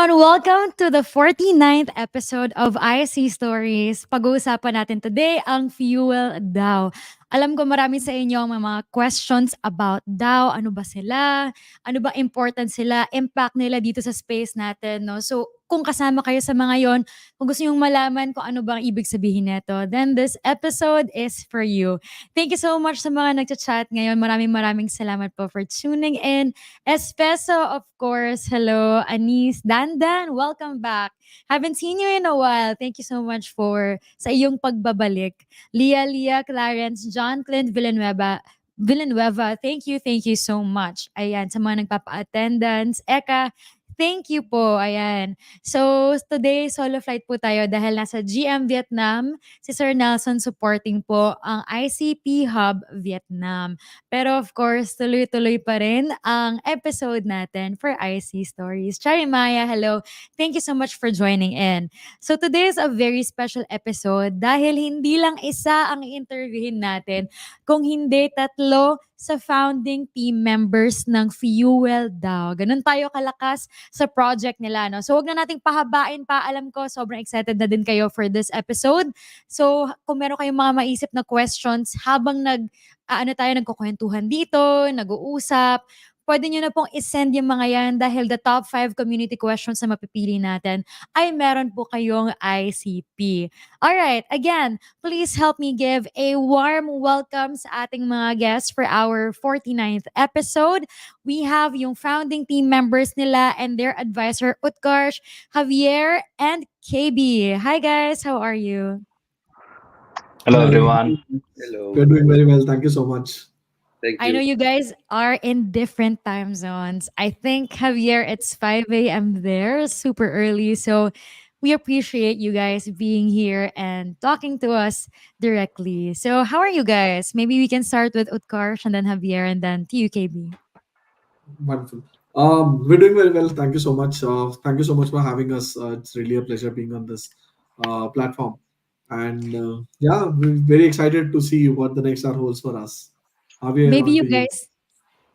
everyone! Welcome to the 49th episode of IC Stories. Pag-uusapan natin today ang Fuel DAO. Alam ko marami sa inyo ang mga questions about DAO. Ano ba sila? Ano ba important sila? Impact nila dito sa space natin. No? So, kung kasama kayo sa mga yon, kung gusto nyong malaman kung ano bang ibig sabihin nito, then this episode is for you. Thank you so much sa mga nagchat-chat ngayon. Maraming salamat po for tuning in. Espeso, of course. Hello, Anis, Dandan, welcome back. Haven't seen you in a while. Thank you so much for sa iyong pagbabalik. Lia, Clarence, John Clint Villanueva, thank you so much. Ayan, sa mga nagpapa-attendance. Eka, thank you po. Ayan. So, today, solo flight po tayo dahil nasa GM Vietnam, si Sir Nelson supporting po ang ICP Hub Vietnam. Pero of course, tuloy-tuloy pa rin ang episode natin for IC Stories. Chari Maya, hello. Thank you so much for joining in. So today is a very special episode dahil hindi lang isa ang interviewin natin, kung hindi tatlo sa founding team members ng Fuel DAO. Ganun tayo kalakas sa project nila. No? So wag na nating pahabain pa. Alam ko, sobrang excited na din kayo for this episode. So kung meron kayong mga maisip na questions habang tayo nagkukwentuhan dito, nag-uusap, pwede nyo na pong isend yung mga yan dahil the top 5 community questions na mapipili natin ay meron po kayong ICP. Alright, again, please help me give a warm welcome sa ating mga guests for our 49th episode. We have yung founding team members nila and their advisor, Utkarsh, Javier, and KB. Hi guys, how are you? Hello, Hi, everyone. we're Hello. doing very well. Thank you so much. Thank I know you. you guys are in different time zones. I think Javier, it's 5 a.m. there, super early. So we appreciate you guys being here and talking to us directly. So how are you guys? Maybe we can start with Utkarsh and then Javier and then TUKB. Wonderful. We're doing very well. Thank you so much. Thank you so much for having us. It's really a pleasure being on this platform. And yeah, we're very excited to see what the next hour holds for us. Javier, Maybe on you to you. guys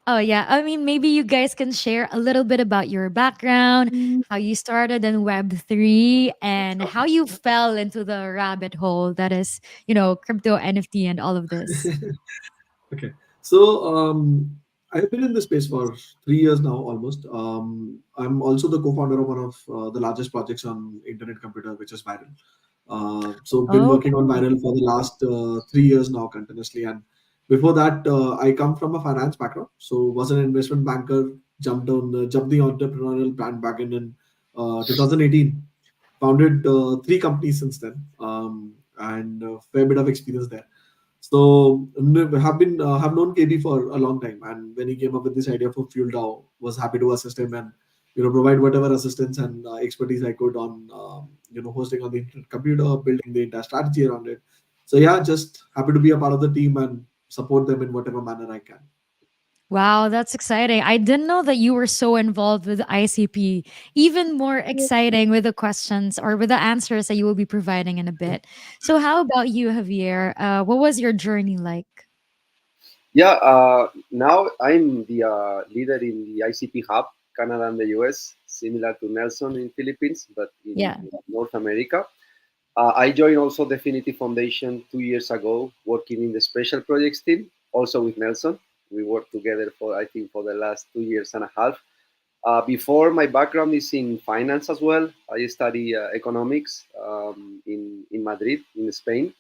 Oh yeah, I mean maybe you guys can share a little bit about your background, how you started in Web3 and how you fell into the rabbit hole that is, crypto NFT and all of this. Okay. So I've been in this space for 3 years now, almost. I'm also the co-founder of one of the largest projects on internet computer, which is Viral. So been Oh, working on cool. Viral for the last 3 years now continuously. And before that, I come from a finance background. So was an investment banker. Jumped the entrepreneurial plan back in 2018. Founded 3 companies since then, and a fair bit of experience there. So have known KB for a long time, and when he came up with this idea for Fuel DAO, was happy to assist him and provide whatever assistance and expertise I could on hosting on the internet computer, building the entire strategy around it. So yeah, just happy to be a part of the team and support them in whatever manner I can. Wow, that's exciting. I didn't know that you were so involved with ICP. Even more exciting with the questions or with the answers that you will be providing in a bit. So how about you, Javier? What was your journey like? Yeah, now I'm the leader in the ICP Hub, Canada and the US, similar to Nelson in Philippines, but in Yeah. North America. I joined also Definity Foundation 2 years ago, working in the special projects team, also with Nelson. We worked together for, I think, for the last 2 years and a half. Before, my background is in finance as well. I study economics in Madrid, in Spain.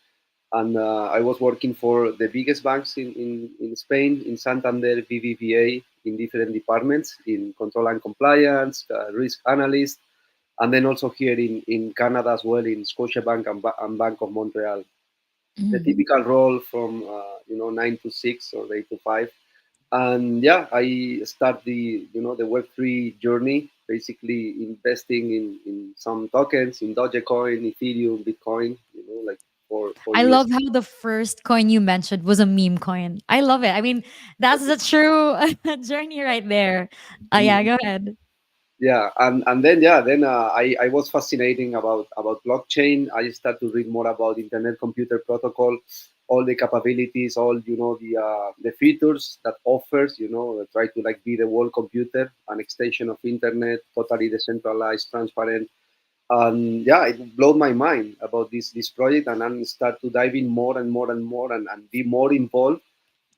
And I was working for the biggest banks in Spain, in Santander, BBVA, in different departments, in control and compliance, risk analyst, and then also here in Canada as well, in Scotiabank and Bank of Montreal. The Mhm. typical role from 9 to 6 or 8 to 5. And yeah, I start the Web3 journey, basically investing in some tokens, in Dogecoin, Ethereum, Bitcoin, like four I years. love how the first coin you mentioned was a meme coin. I love it. I mean, that's the true journey right there. Yeah, go ahead. Yeah, and then I was fascinating about blockchain. I started to read more about internet computer protocol, all the capabilities, all the features that offers. Try to like be the world computer, an extension of internet, totally decentralized, transparent. And yeah, it blew my mind about this project, and then start to dive in more and more and more, and be more involved.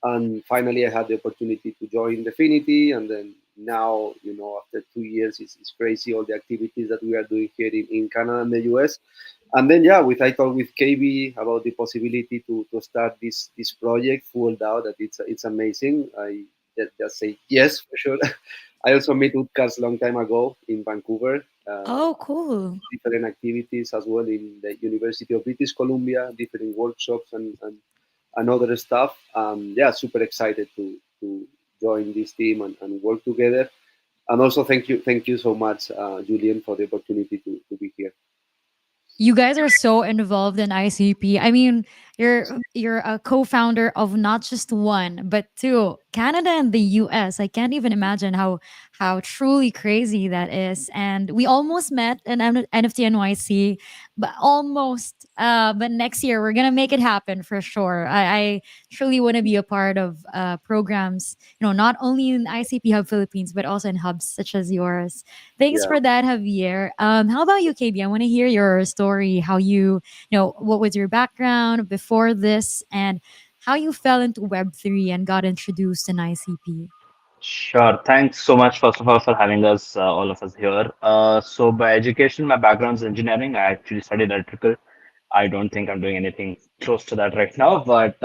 And finally I had the opportunity to join Definity, and then now, after 2 years, it's crazy all the activities that we are doing here in Canada and the US. And then yeah, I talked with KB about the possibility to start this project Fuel DAO, that it's amazing. I just say yes for sure. I also met Utkarsh long time ago in Vancouver. Oh, cool. Different activities as well in the University of British Columbia, different workshops and other stuff. Yeah, super excited to join this team and work together. And also thank you so much, Julian, for the opportunity to be here. You guys are so involved in ICP. I mean, you're a co-founder of not just one, but two, Canada and the US. I can't even imagine how truly crazy that is. And we almost met in NFT NYC, but almost. But next year we're gonna make it happen for sure. I truly want to be a part of programs, not only in ICP Hub Philippines, but also in hubs such as yours. Thanks Yeah. for that, Javier. How about you, KB? I want to hear your story. How what was your background before this, and how you fell into Web3 and got introduced in ICP. Sure. Thanks so much, first of all, for having us, all of us here. So, by education, my background is engineering. I actually studied electrical. I don't think I'm doing anything close to that right now. But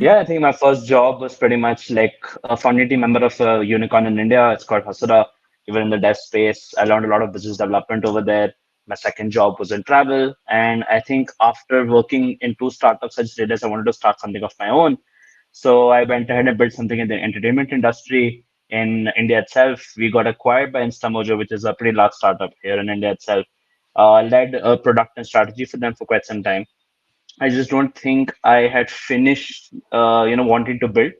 yeah, I think my first job was pretty much like a founding team member of a unicorn in India. It's called Hasura. Even in the dev space, I learned a lot of business development over there. My second job was in travel. And I think after working in two startups, I just realized I wanted to start something of my own. So I went ahead and built something in the entertainment industry in India itself. We got acquired by Instamojo, which is a pretty large startup here in India itself. Led a product and strategy for them for quite some time. I just don't think I had finished, wanting to build.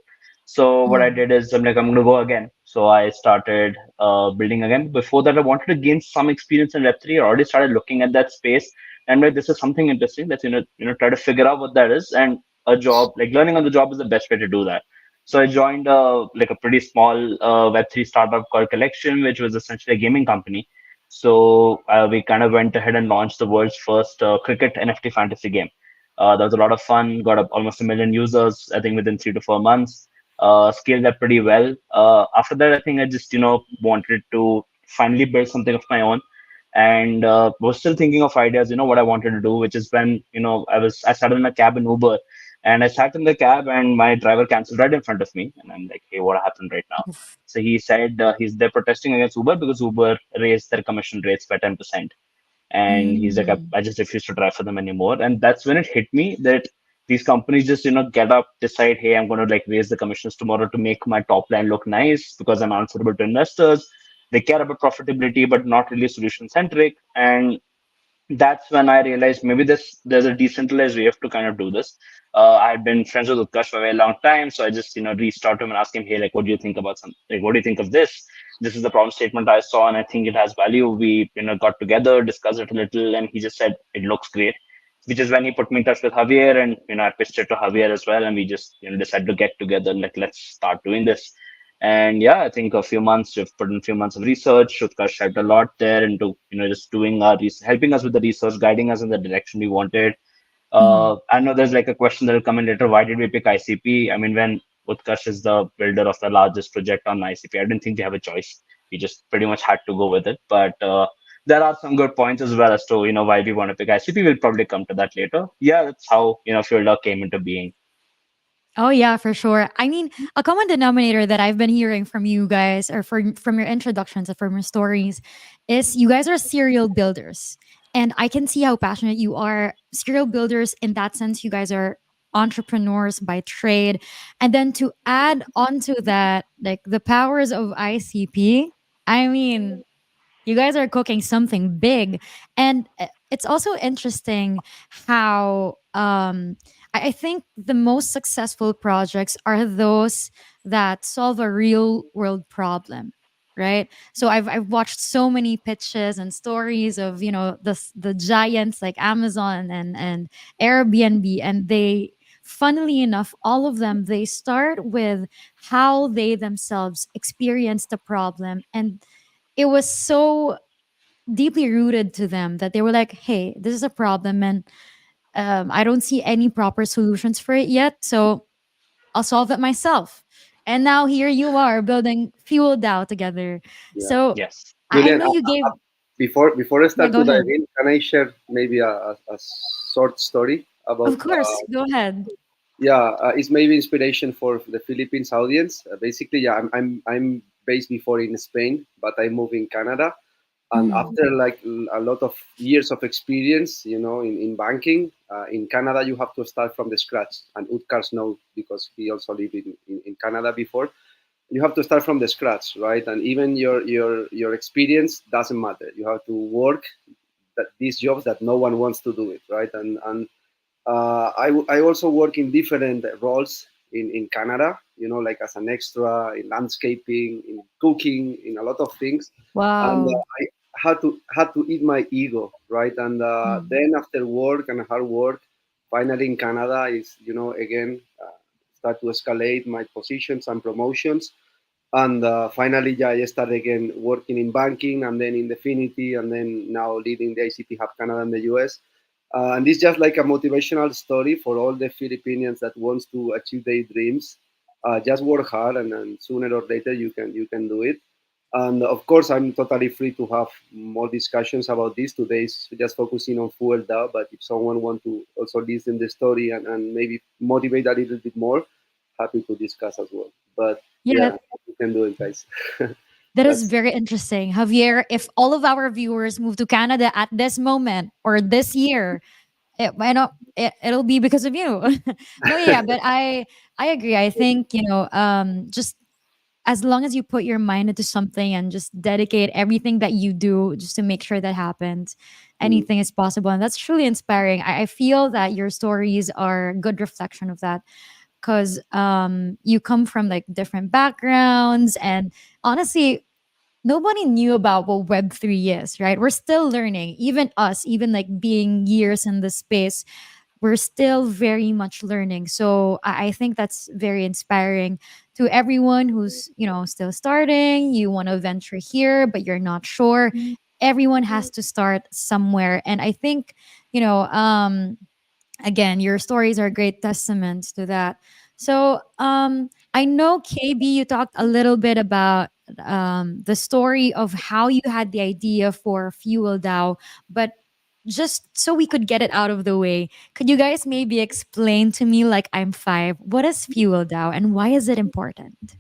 So what I Mm. did is I'm going to go again. So I started building again. Before that, I wanted to gain some experience in Web3. I already started looking at that space, and like this is something interesting. Let's try to figure out what that is. And a job, like learning on the job, is the best way to do that. So I joined like a pretty small Web3 startup called Collection, which was essentially a gaming company. So we kind of went ahead and launched the world's first cricket NFT fantasy game. That was a lot of fun. Got up almost a million users, I think, within 3 to 4 months. Scaled that pretty well. After that, I think I just wanted to finally build something of my own, and was still thinking of ideas. What I wanted to do, which is when I sat in a cab in Uber, and I sat in the cab, and my driver canceled right in front of me, and I'm like, hey, what happened right now? Oof. So he said they're protesting against Uber because Uber raised their commission rates by 10%. And he's like, Mm. I just refuse to drive for them anymore. And that's when it hit me that these companies just get up, decide, hey, I'm going to like raise the commissions tomorrow to make my top line look nice because I'm answerable to investors. They care about profitability but not really solution centric. And that's when I realized maybe there's a decentralized way of to kind of do this. I've been friends with Utkarsh for a very long time, so I just reached out to him and asked him, hey, like, what do you think about like, what do you think of this? This is the problem statement I saw, and I think it has value. We got together, discussed it a little, and he just said it looks great. Which is when he put me in touch with Javier, and I pitched it to Javier as well, and we just decided to get together and like let's start doing this. And yeah, I think a few months, we've put in a few months of research. Utkarsh helped a lot there into, just doing our helping us with the research, guiding us in the direction we wanted. Mm. I know there's like a question that will come in later. Why did we pick ICP? I mean, when Utkarsh is the builder of the largest project on ICP, I didn't think we have a choice. We just pretty much had to go with it. But there are some good points as well as to, why we want to pick ICP. We'll probably come to that later. Yeah, that's how, Fuel came into being. Oh yeah, for sure. I mean, a common denominator that I've been hearing from you guys, or from your introductions or from your stories, is you guys are serial builders, and I can see how passionate you are. Serial builders in that sense, you guys are entrepreneurs by trade, and then to add onto that, like the powers of ICP. I mean, you guys are cooking something big, and it's also interesting how I think the most successful projects are those that solve a real world problem. right? So I've watched so many pitches and stories of, the giants like Amazon and Airbnb, and they, funnily enough, all of them, they start with how they themselves experienced the problem, and it was so deeply rooted to them that they were like, hey, this is a problem, and I don't see any proper solutions for it yet, so I'll solve it myself. And now here you are building Fuel DAO together. Yeah. So Yes. I Julian, know you gave. before I Yeah, start go to dive ahead. in, can I share maybe a short story about Of course, go ahead. yeah, it's maybe inspiration for the Philippines audience. Basically, yeah, I'm based before in Spain, but I moved in Canada, and Mm. after like a lot of years of experience, in banking in Canada, you have to start from the scratch. And Utkar's know because he also lived in Canada before. You have to start from the scratch, right? And even your experience doesn't matter. You have to work these jobs that no one wants to do it, right? I also work in different roles in Canada, like as an extra in landscaping, in cooking, in a lot of things. And Wow. I had to eat my ego, right? And Mm. then after work and hard work, finally in Canada is, again, start to escalate my positions and promotions. And finally, yeah, I started again working in banking and then in Definity and then now leading the ICT Hub Canada and the US. And it's just like a motivational story for all the Filipinos that wants to achieve their dreams. Just work hard, and sooner or later you can do it. And of course, I'm totally free to have more discussions about this. Today is just focusing on Fuel DAO, but if someone want to also listen the story and maybe motivate a little bit more, happy to discuss as well. But Yeah, yeah, you can do it, guys. that is That's very interesting. Javier, if all of our viewers move to Canada at this moment or this year, it'll be because of you. No, yeah, but I agree. I think, just as long as you put your mind into something and just dedicate everything that you do just to make sure that happens, mm, anything is possible. And that's truly inspiring. I feel that your stories are a good reflection of that, because you come from like different backgrounds, and honestly, nobody knew about what Web3 is, right? We're still learning. Even us, even like being years in the space, we're still very much learning. So I think that's very inspiring to everyone who's, still starting. You want to venture here, but you're not sure. Everyone has to start somewhere. And I think, you know, um, again, your stories are great testaments to that. So I know, KB, you talked a little bit about the story of how you had the idea for Fuel DAO, but just so we could get it out of the way, could you guys maybe explain to me, like I'm five, what is Fuel DAO and why is it important?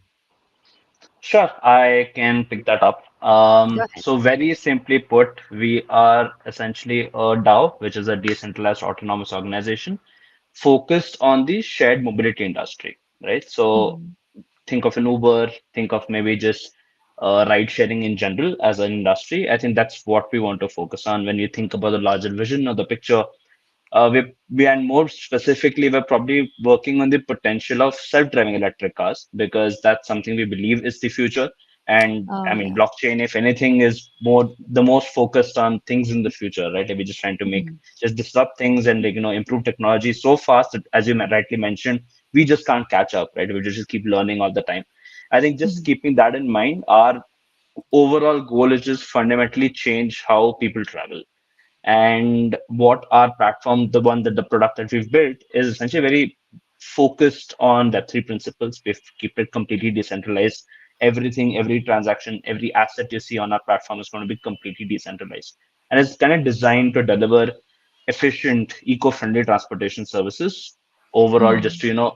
Sure, I can pick that up. Go ahead. So very simply put, we are essentially a DAO, which is a decentralized autonomous organization focused on the shared mobility industry, right? So Mhm. think of an Uber, think of maybe just ride sharing in general as an industry. I think that's what we want to focus on when you think about the larger vision or the picture. We and more specifically, we're probably working on the potential of self-driving electric cars because that's something we believe is the future. And I Oh, mean, yeah. blockchain, if anything, is more the most focused on things in the future, right? Like we're just trying to make Mhm. just disrupt things and improve technology so fast that, as you rightly mentioned, we just can't catch up, right? We just keep learning all the time. I think just Mhm. keeping that in mind, our overall goal is just fundamentally change how people travel and what our platform, the one that the product that we've built, is essentially very focused on that three principles. We've keep it completely decentralized. Everything, every transaction, every asset you see on our platform is going to be completely decentralized. And it's kind of designed to deliver efficient, eco-friendly transportation services overall, just Mhm. to,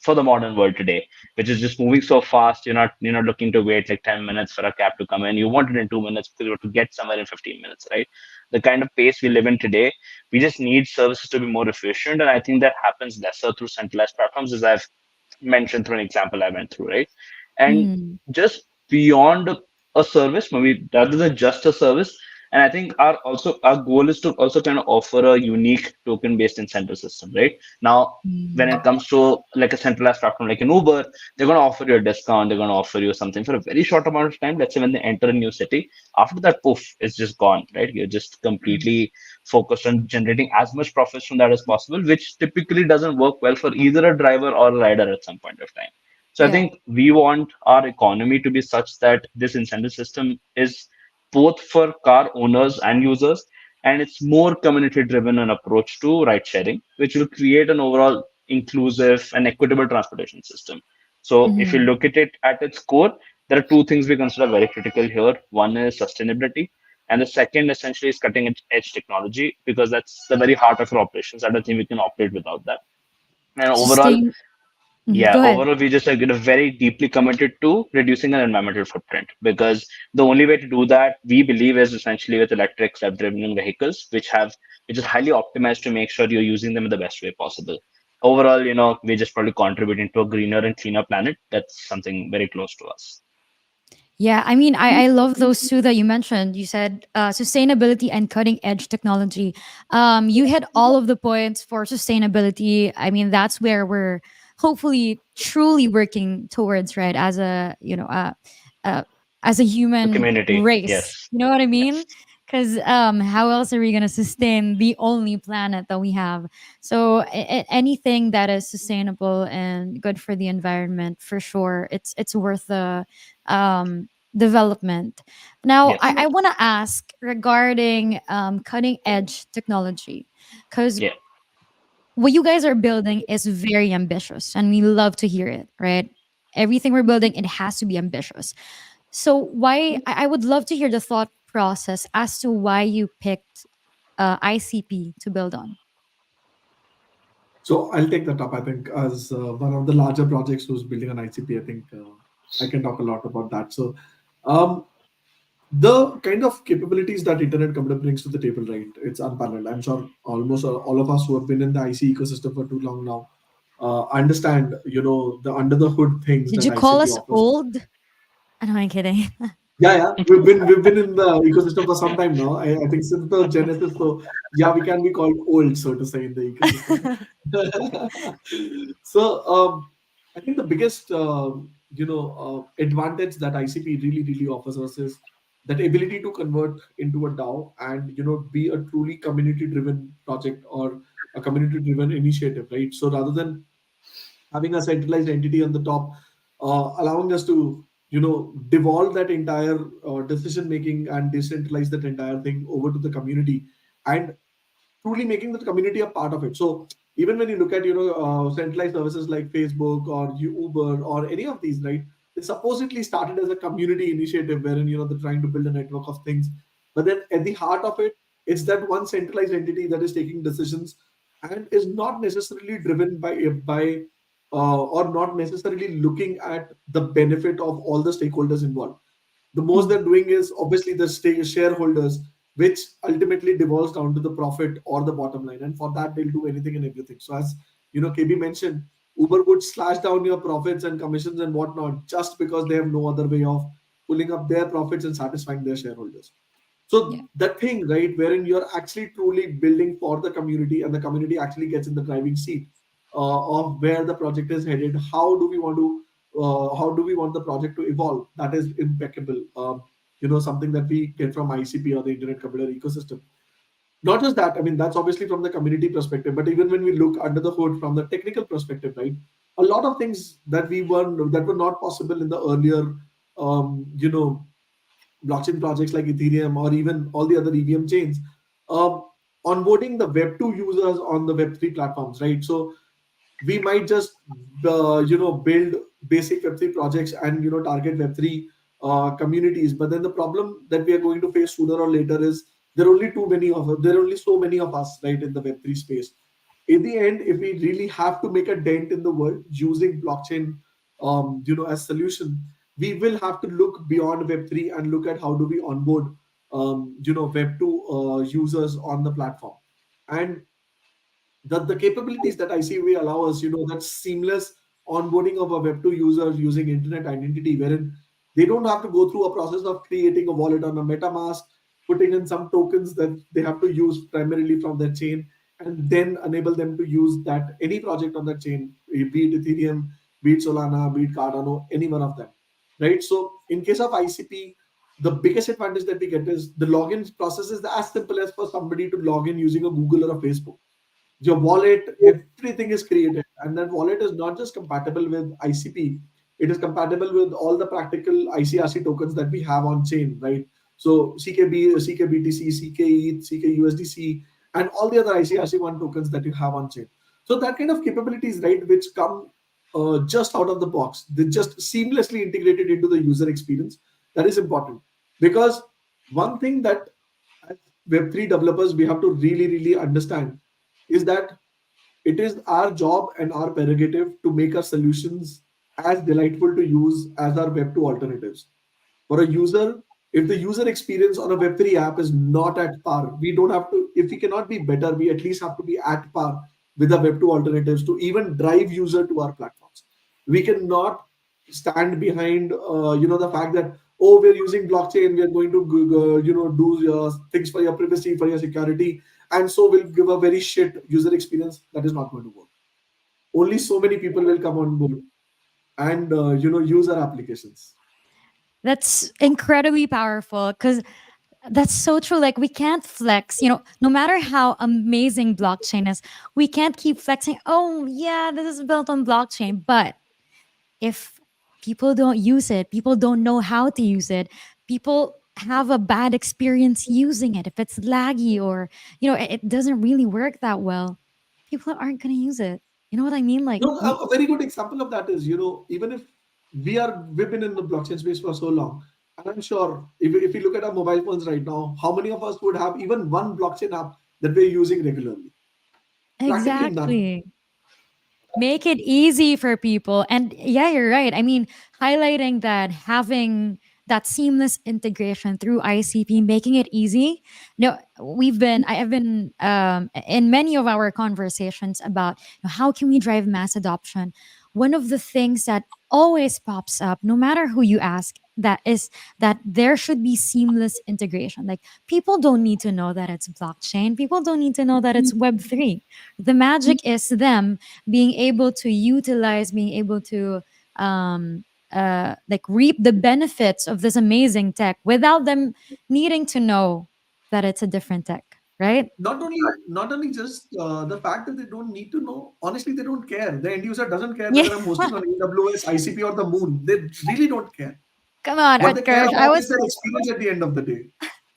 for the modern world today, which is just moving so fast. You're not looking to wait like 10 minutes for a cab to come in. You want it in 2 minutes because you want to get somewhere in 15 minutes, right? The kind of pace we live in today, we just need services to be more efficient. And I think that happens lesser through centralized platforms, as I've mentioned through an example I went through, right? And Mhm. just beyond a service, maybe rather than just a service, And I think our goal is to also kind of offer a unique token based incentive system, right? Now, when it Mm. comes to like a centralized platform like an Uber, they're going to offer you a discount. They're going to offer you something for a very short amount of time. Let's say when they enter a new city, after that, poof, it's just gone, right? You're just completely focused on generating as much profits from that as possible, which typically doesn't work well for either a driver or a rider at some point of time. So I Yeah. think we want our economy to be such that this incentive system is both for car owners and users, and it's more community driven an approach to ride sharing, which will create an overall inclusive and equitable transportation system. So if you Mhm. look at it at its core, there are two things we consider very critical here. One is sustainability, and the second essentially is cutting edge technology, because that's the very heart of our operations. I don't think we can operate without that. And overall, Sustain. Mhm. yeah, Go ahead. overall, we just are very deeply committed to reducing our environmental footprint, because the only way to do that, we believe, is essentially with electric self-driven vehicles, which is highly optimized to make sure you're using them in the best way possible. Overall, we're just probably contributing to a greener and cleaner planet. That's something very close to us. Yeah, I mean, I love those two that you mentioned. You said sustainability and cutting edge technology. You hit all of the points for sustainability. I mean, that's where we're hopefully truly working towards, right? As a uh, as a The human community, race. yes, You know what I mean? yes, Because how else are we gonna sustain the only planet that we have? So anything that is sustainable and good for the environment, for sure, it's worth the development. Now, yes, I want to ask regarding cutting edge technology, because yeah. what you guys are building is very ambitious, and we love to hear it, right? Everything we're building, it has to be ambitious. So, why I would love to hear the thought process as to why you picked ICP to build on. So I'll take that up. I think as one of the larger projects who's building an ICP, I think I can talk a lot about that. So um, the kind of capabilities that internet computer brings to the table, right? It's unparalleled. I'm sure almost all of us who have been in the IC ecosystem for too long now understand, the under the hood things Did that you call ICP us offers. old? No, I'm kidding. Yeah, yeah. We've been in the ecosystem for some time now. I think since the genesis. So yeah, we can be called old, so to say, in the ecosystem. So I think the biggest advantage that ICP really offers us is that ability to convert into a DAO and be a truly community driven project or a community driven initiative, right? So rather than having a centralized entity on the top, allowing us to devolve that entire decision making and decentralize that entire thing over to the community, and truly making the community a part of it. So even when you look at centralized services like Facebook or Uber or any of these, right? They supposedly started as a community initiative wherein they're trying to build a network of things, but then at the heart of it, it's that one centralized entity that is taking decisions and is not necessarily driven by or not necessarily looking at the benefit of all the stakeholders involved. The most Mm, they're doing is obviously the shareholders, which ultimately devolves down to the profit or the bottom line. And for that, they'll do anything and everything. So as KB mentioned, Uber would slash down your profits and commissions and whatnot just because they have no other way of pulling up their profits and satisfying their shareholders. yeah. So that thing, right, wherein you're actually truly building for the community and the community actually gets in the driving seat of where the project is headed. How do we want the project to evolve? That is impeccable. Something that we get from ICP or the Internet Computer ecosystem. Not just that, I mean, that's obviously from the community perspective, but even when we look under the hood from the technical perspective, right? A lot of things that were not possible in the earlier, um, you know, blockchain projects like Ethereum or even all the other EVM chains, um, onboarding the Web2 users on the Web3 platforms, right? So we might just build basic Web3 projects and target Web3 communities, but then the problem that we are going to face sooner or later is there are only so many of us, right, in the Web3 space. In the end, if we really have to make a dent in the world using blockchain as solution, we will have to look beyond Web3 and look at how do we onboard Web2 users on the platform. And the capabilities that ICWay allow us, that seamless onboarding of a Web2 user using internet identity, wherein they don't have to go through a process of creating a wallet on a MetaMask, putting in some tokens that they have to use primarily from their chain, and then enable them to use that any project on that chain, be it Ethereum, be it Solana, be it Cardano, any one of them, right? So in case of ICP, the biggest advantage that we get is the login process is as simple as for somebody to log in using a Google or a Facebook. Your wallet, everything is created, and that wallet is not just compatible with ICP, it is compatible with all the practical ICRC tokens that we have on chain, right? So CKB, CKBTC, CKETH, CKUSDC, and all the other ICRC1 tokens that you have on chain. So that kind of capabilities, right, which come just out of the box, they just seamlessly integrated into the user experience. That is important, because one thing that as Web3 developers we have to really, really understand is that it is our job and our prerogative to make our solutions as delightful to use as our Web2 alternatives. For a user, if the user experience on a Web3 app is not at par, we don't have to, if we cannot be better, we at least have to be at par with the Web2 alternatives to even drive user to our platforms. We cannot stand behind, the fact that, oh, we're using blockchain, we are going to, do things for your privacy, for your security, and so we'll give a very shit user experience. That is not going to work. Only so many people will come on board and, use our applications. That's incredibly powerful because that's so true. Like, we can't flex, no matter how amazing blockchain is, we can't keep flexing. Oh, yeah, this is built on blockchain. But if people don't use it, people don't know how to use it, people have a bad experience using it, if it's laggy or, it doesn't really work that well, people aren't going to use it. You know what I mean? Like, No, a very good example of that is, even if we've been in the blockchain space for so long, and I'm sure if you look at our mobile phones right now, how many of us would have even one blockchain app that we're using regularly? Practically none. exactly. Make it easy for people. And yeah, you're right. I mean, highlighting that, having that seamless integration through ICP, making it easy. I have been in many of our conversations about, how can we drive mass adoption. One of the things that always pops up, no matter who you ask, that is that there should be seamless integration. Like, people don't need to know that it's blockchain. People don't need to know that it's Web3. The magic is them being able to utilize, being able to like reap the benefits of this amazing tech without them needing to know that it's a different tech, right? Not only just the fact that they don't need to know. Honestly, they don't care. The end user doesn't care Yeah. whether I'm hosting on AWS, ICP, or the moon. They really don't care. Come on, What they care Utkarsh. I about is was their experience at the end of the day.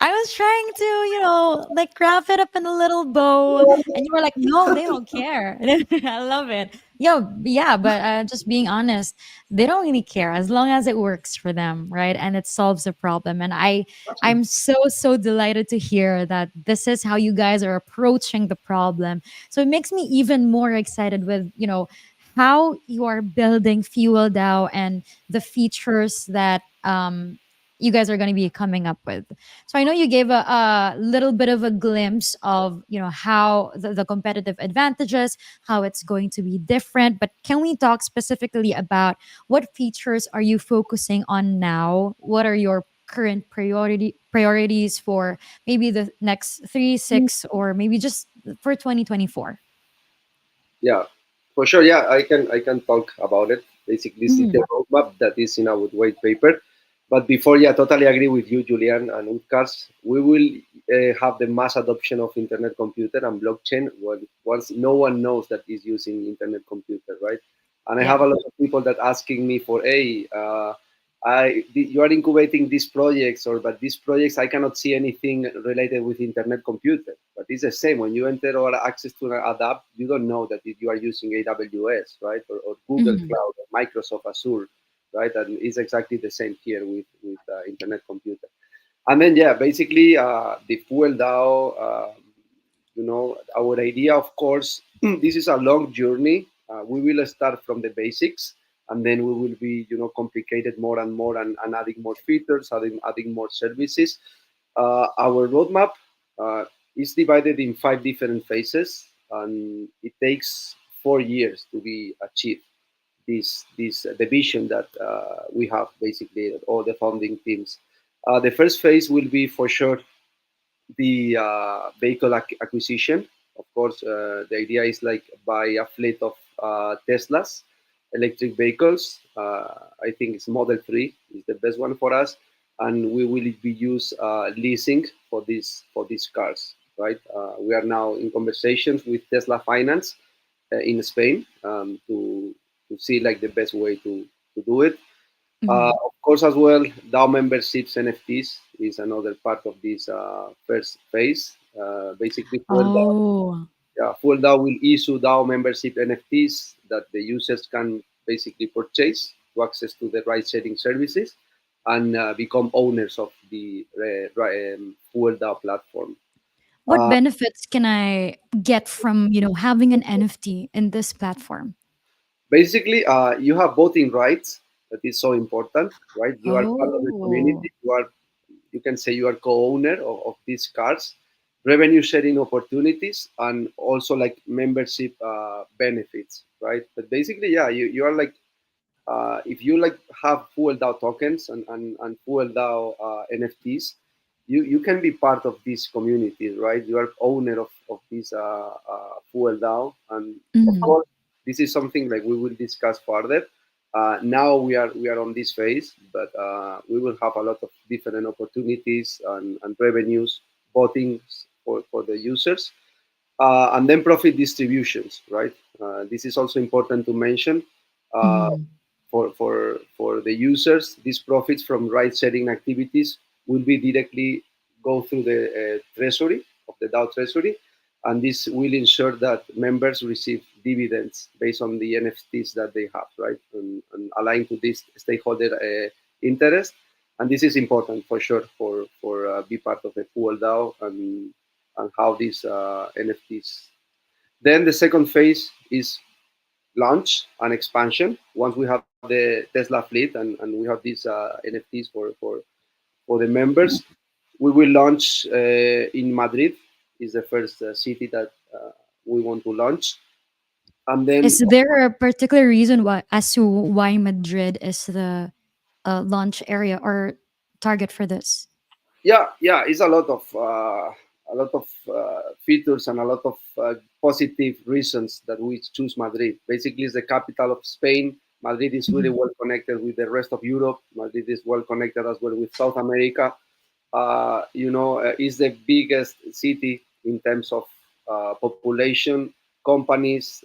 I was trying to, like, wrap it up in a little bow, and you were like, "No, they don't care." I love it. Yo, yeah, but just being honest, they don't really care as long as it works for them, right? And it solves the problem. And I'm so delighted to hear that this is how you guys are approaching the problem. So it makes me even more excited with, how you are building Fuel DAO and the features that you guys are going to be coming up with. So I know you gave a little bit of a glimpse of, how the competitive advantages, how it's going to be different. But can we talk specifically about what features are you focusing on now? What are your current priorities for maybe the next 3, 6, or maybe just for 2024? Yeah, for sure. Yeah, I can talk about it. Basically, this is Mhm. the roadmap that is in our white paper. But before, yeah, totally agree with you, Julian and Utkarsh. We will have the mass adoption of internet computer and blockchain once no one knows that is using internet computer, right? And I have Yeah. a lot of people that asking me for, hey, you are incubating these projects, but these projects I cannot see anything related with internet computer. But it's the same when you enter or access to an app, you don't know that you are using AWS, right, or Google Mhm. Cloud, or Microsoft Azure, right? And it's exactly the same here with internet computer. And then yeah, basically the Fuel DAO. Our idea, of course, this is a long journey. We will start from the basics, and then we will be, complicated more and more, and adding more features, adding more services. Our roadmap is divided in 5 different phases, and it takes 4 years to be achieved. This the vision that we have basically all the founding teams. The first phase will be for sure the vehicle acquisition. Of course, the idea is like buy a fleet of Teslas, electric vehicles. I think it's Model 3 is the best one for us, and we will be use leasing for these cars. Right, we are now in conversations with Tesla Finance in Spain to see like the best way to do it. Mhm. Of course, as well, DAO memberships NFTs is another part of this first phase. Basically, Oh. Fuel DAO will issue DAO membership NFTs that the users can basically purchase to access to the ride-sharing services and become owners of the Fuel DAO platform. What benefits can I get from, having an NFT in this platform? Basically, you have voting rights. That is so important, right? You are part of the Oh. community. You can say you are co-owner of these cards, revenue sharing opportunities, and also like membership benefits, right? But basically, yeah, you are like if you like have Fuel DAO tokens and Fuel DAO NFTs, you can be part of these communities, right? You are owner of this Fuel DAO, and of Mhm. course, this is something like we will discuss further. Now we are on this phase, but we will have a lot of different opportunities and revenues, voting for the users, and then profit distributions, right? This is also important to mention. Uh, Mhm. for the users, these profits from ride sharing activities will be directly go through the treasury of the DAO treasury, and this will ensure that members receive dividends based on the NFTs that they have, right, and align to this stakeholder interest. And this is important for sure for be part of the Fuel DAO and how these NFTs. Then the second phase is launch and expansion. Once we have the Tesla fleet and we have these NFTs for the members, we will launch in Madrid. Is the first city that we want to launch, and then Is there a particular reason why as to why Madrid is the launch area or target for this? yeah, it's a lot of features and a lot of positive reasons that we choose Madrid. Basically, it's the capital of Spain. Madrid is really Mhm. well connected with the rest of Europe. Madrid is well connected as well with South America. Is the biggest city in terms of population, companies,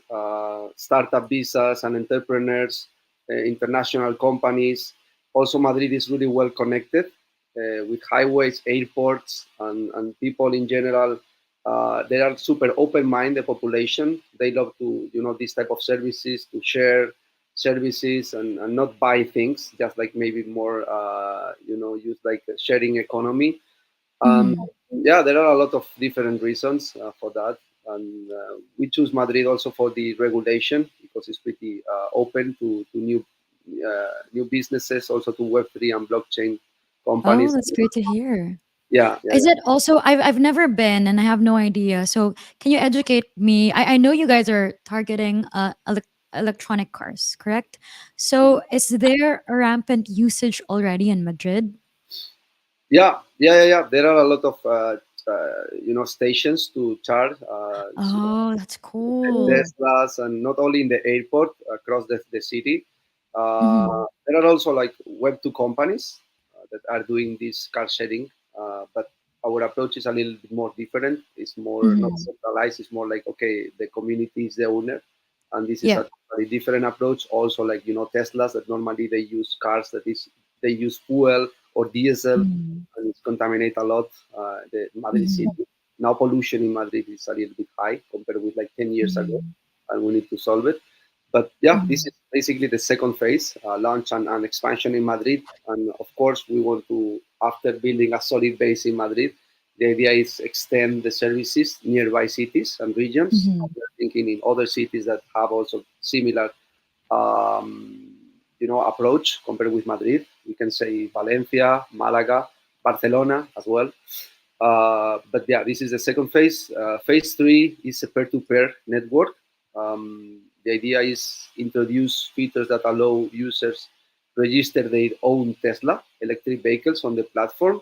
startup visas, and entrepreneurs, international companies. Also, Madrid is really well connected with highways, airports, and people in general. They are super open-minded population. They love to, this type of services, to share services and not buy things, just like maybe more, use like a sharing economy. Um, Mhm. yeah, there are a lot of different reasons for that. And we choose Madrid also for the regulation because it's pretty open to new businesses, also to Web3 and blockchain Oh, companies. that's great to hear. Yeah, yeah, Is yeah. it also I've never been and I have no idea. So can you educate me? I know you guys are targeting electronic cars, correct? So is there a rampant usage already in Madrid? Yeah. There are a lot of stations to charge. Oh, that's cool. Teslas, and not only in the airport across the city. Mhm. There are also like Web2 companies that are doing this car sharing, but our approach is a little bit more different. It's more not Mhm. centralized. It's more like, okay, the community is the owner, and this is Yeah. a totally different approach. Also, like Teslas that normally they use cars that is they use fuel or diesel, Mhm. and it contaminate a lot the Madrid Mhm. city. Now pollution in Madrid is a little bit high compared with like 10 years ago, Mhm. and we need to solve it. But yeah, this Mhm. is basically the second phase, launch and expansion in Madrid. And of course, we want to, after building a solid base in Madrid, the idea is extend the services nearby cities and regions. Mhm. We're thinking in other cities that have also similar um, approach compared with Madrid. We can say Valencia, Malaga, Barcelona as well. But yeah, this is the second phase. Phase three is a peer-to-peer network. The idea is introduce features that allow users register their own Tesla electric vehicles on the platform,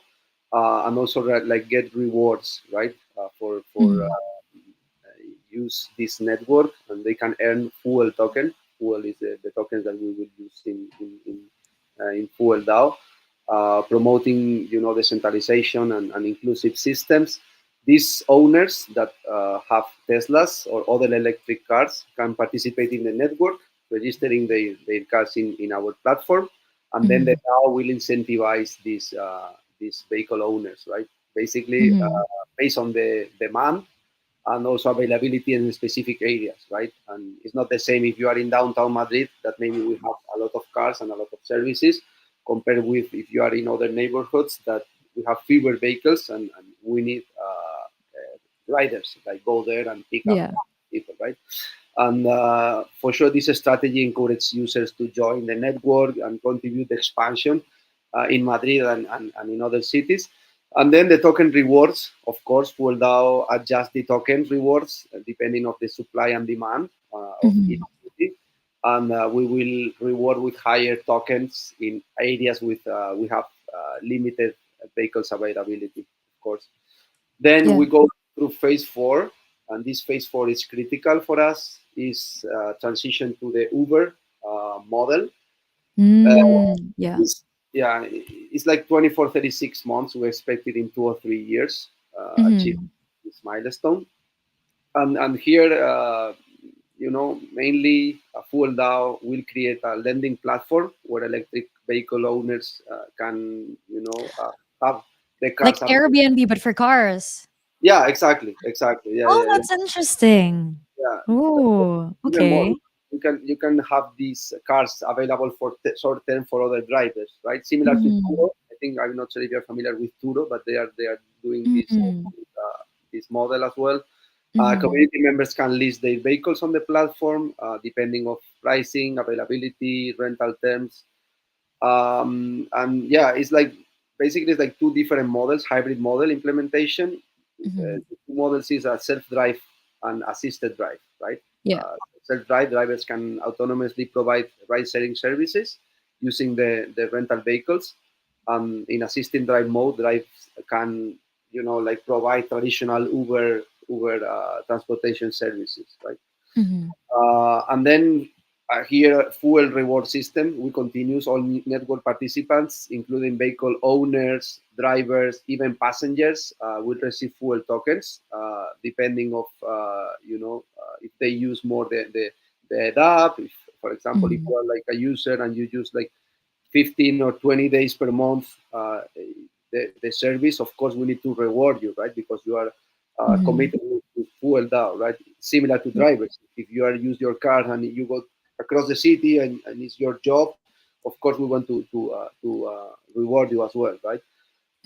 and also like get rewards, right? For Mhm. use this network, and they can earn Fuel token. Fuel is the tokens that we will use in Fuel DAO, promoting decentralization and inclusive systems. These owners that have Teslas or other electric cars can participate in the network, registering their cars in our platform, and then the Mhm. DAO will incentivize these vehicle owners, right? Basically, Mhm. based on the demand and also availability in specific areas, right? And it's not the same if you are in downtown Madrid, that maybe we have a lot of cars and a lot of services, compared with if you are in other neighborhoods that we have fewer vehicles, and we need riders like go there and pick up Yeah. people, right? And for sure, this strategy encourages users to join the network and contribute expansion in Madrid and in other cities. And then the token rewards, of course, will now adjust the token rewards depending of the supply and demand of each Mhm. city. And we will reward with higher tokens in areas with we have limited vehicles availability, of course. Then Yeah. we go through phase four, and this phase four is critical for us. Is transition to the Uber model. Uh, Yeah. it's, yeah, it's like 24, 36 months. We expect it in 2 or 3 years achieve Mhm. this milestone. And here, mainly a Fuel DAO will create a lending platform where electric vehicle owners can, have the Like cars available. Airbnb, but for cars. Yeah, exactly. Yeah, Oh, yeah, yeah. that's interesting. Yeah, Oh, even more. okay. You can have these cars available for short term for other drivers, right? Similar to Mhm. Turo. I think I'm not sure if you're familiar with Turo, but they are doing Mhm. this model as well. Mhm. Community members can list their vehicles on the platform, depending of pricing, availability, rental terms, and yeah, it's like basically it's like two different models, hybrid model implementation. Mhm. The two models is a self-drive and assisted drive, right? Yeah. Uh, Self-drive drivers can autonomously provide ride-sharing services using the rental vehicles. In assisted drive mode, drives can like provide traditional Uber transportation services, right? Mhm. And then here, fuel reward system. We continues all network participants, including vehicle owners, drivers, even passengers, will receive fuel tokens, depending of if they use more the app. If, for example, if Mhm. you are like a user and you use like 15 or 20 days per month the service, of course we need to reward you, right? Because you are Mhm. committed to Fuel DAO, right? Similar to Yeah. drivers. If you are use your car and you go across the city and it's your job, of course we want to reward you as well, right?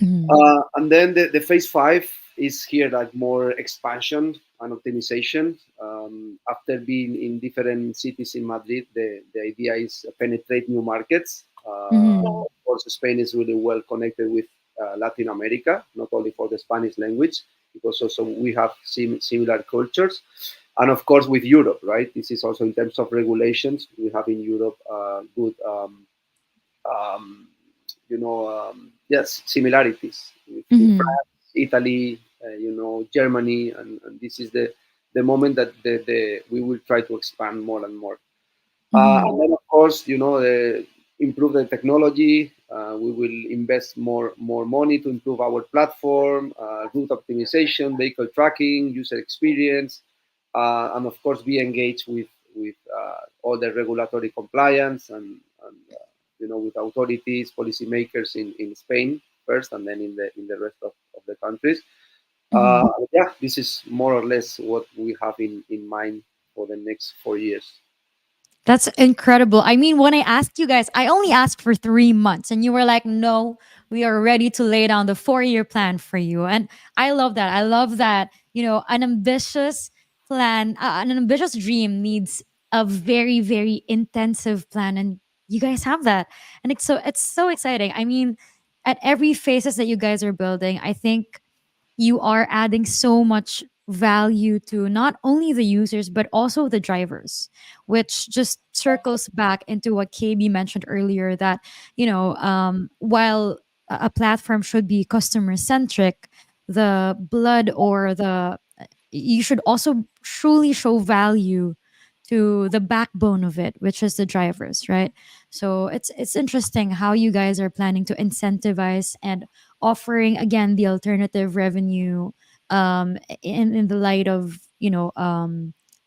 Mhm. And then the phase five is here like more expansion and optimization. After being in different cities in Madrid, the idea is penetrate new markets. Mhm. Of course, Spain is really well connected with Latin America, not only for the Spanish language, because also we have similar cultures. And of course, with Europe, right? This is also in terms of regulations. We have in Europe good um, yes, similarities in Mhm. France, Italy, Germany, and this is the moment that we will try to expand more and more. And Mhm. then, of course, improve the technology. We will invest more money to improve our platform, route optimization, vehicle tracking, user experience, and of course, be engaged with all the regulatory compliance and with authorities, policymakers in Spain first, and then in the rest of the countries. Mhm. Yeah, this is more or less what we have in mind for the next 4 years. That's incredible. I mean, when I asked you guys, I only asked for 3 months, and you were like, no, we are ready to lay down the 4 year plan for you. And I love that. I love that, an ambitious plan, an ambitious dream needs a very, very intensive plan. And you guys have that. And it's so exciting. I mean, at every phases that you guys are building, I think you are adding so much value to not only the users but also the drivers, which just circles back into what KB mentioned earlier, that while a platform should be customer centric, the blood or the you should also truly show value to the backbone of it, which is the drivers, right? So it's interesting how you guys are planning to incentivize and offering again the alternative revenue in the light of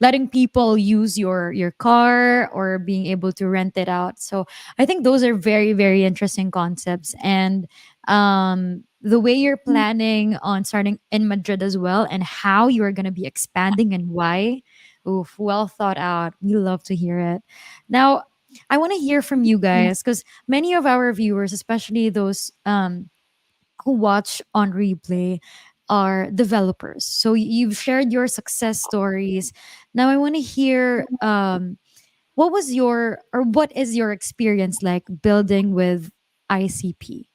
letting people use your car or being able to rent it out. So I think those are very, very interesting concepts. And the way you're planning on starting in Madrid as well and how you are going to be expanding and why. Oof, well thought out. We love to hear it. Now, I want to hear from you guys because many of our viewers, especially those who watch on replay, are developers. So you've shared your success stories. Now, I want to hear what was your or what is your experience like building with ICP?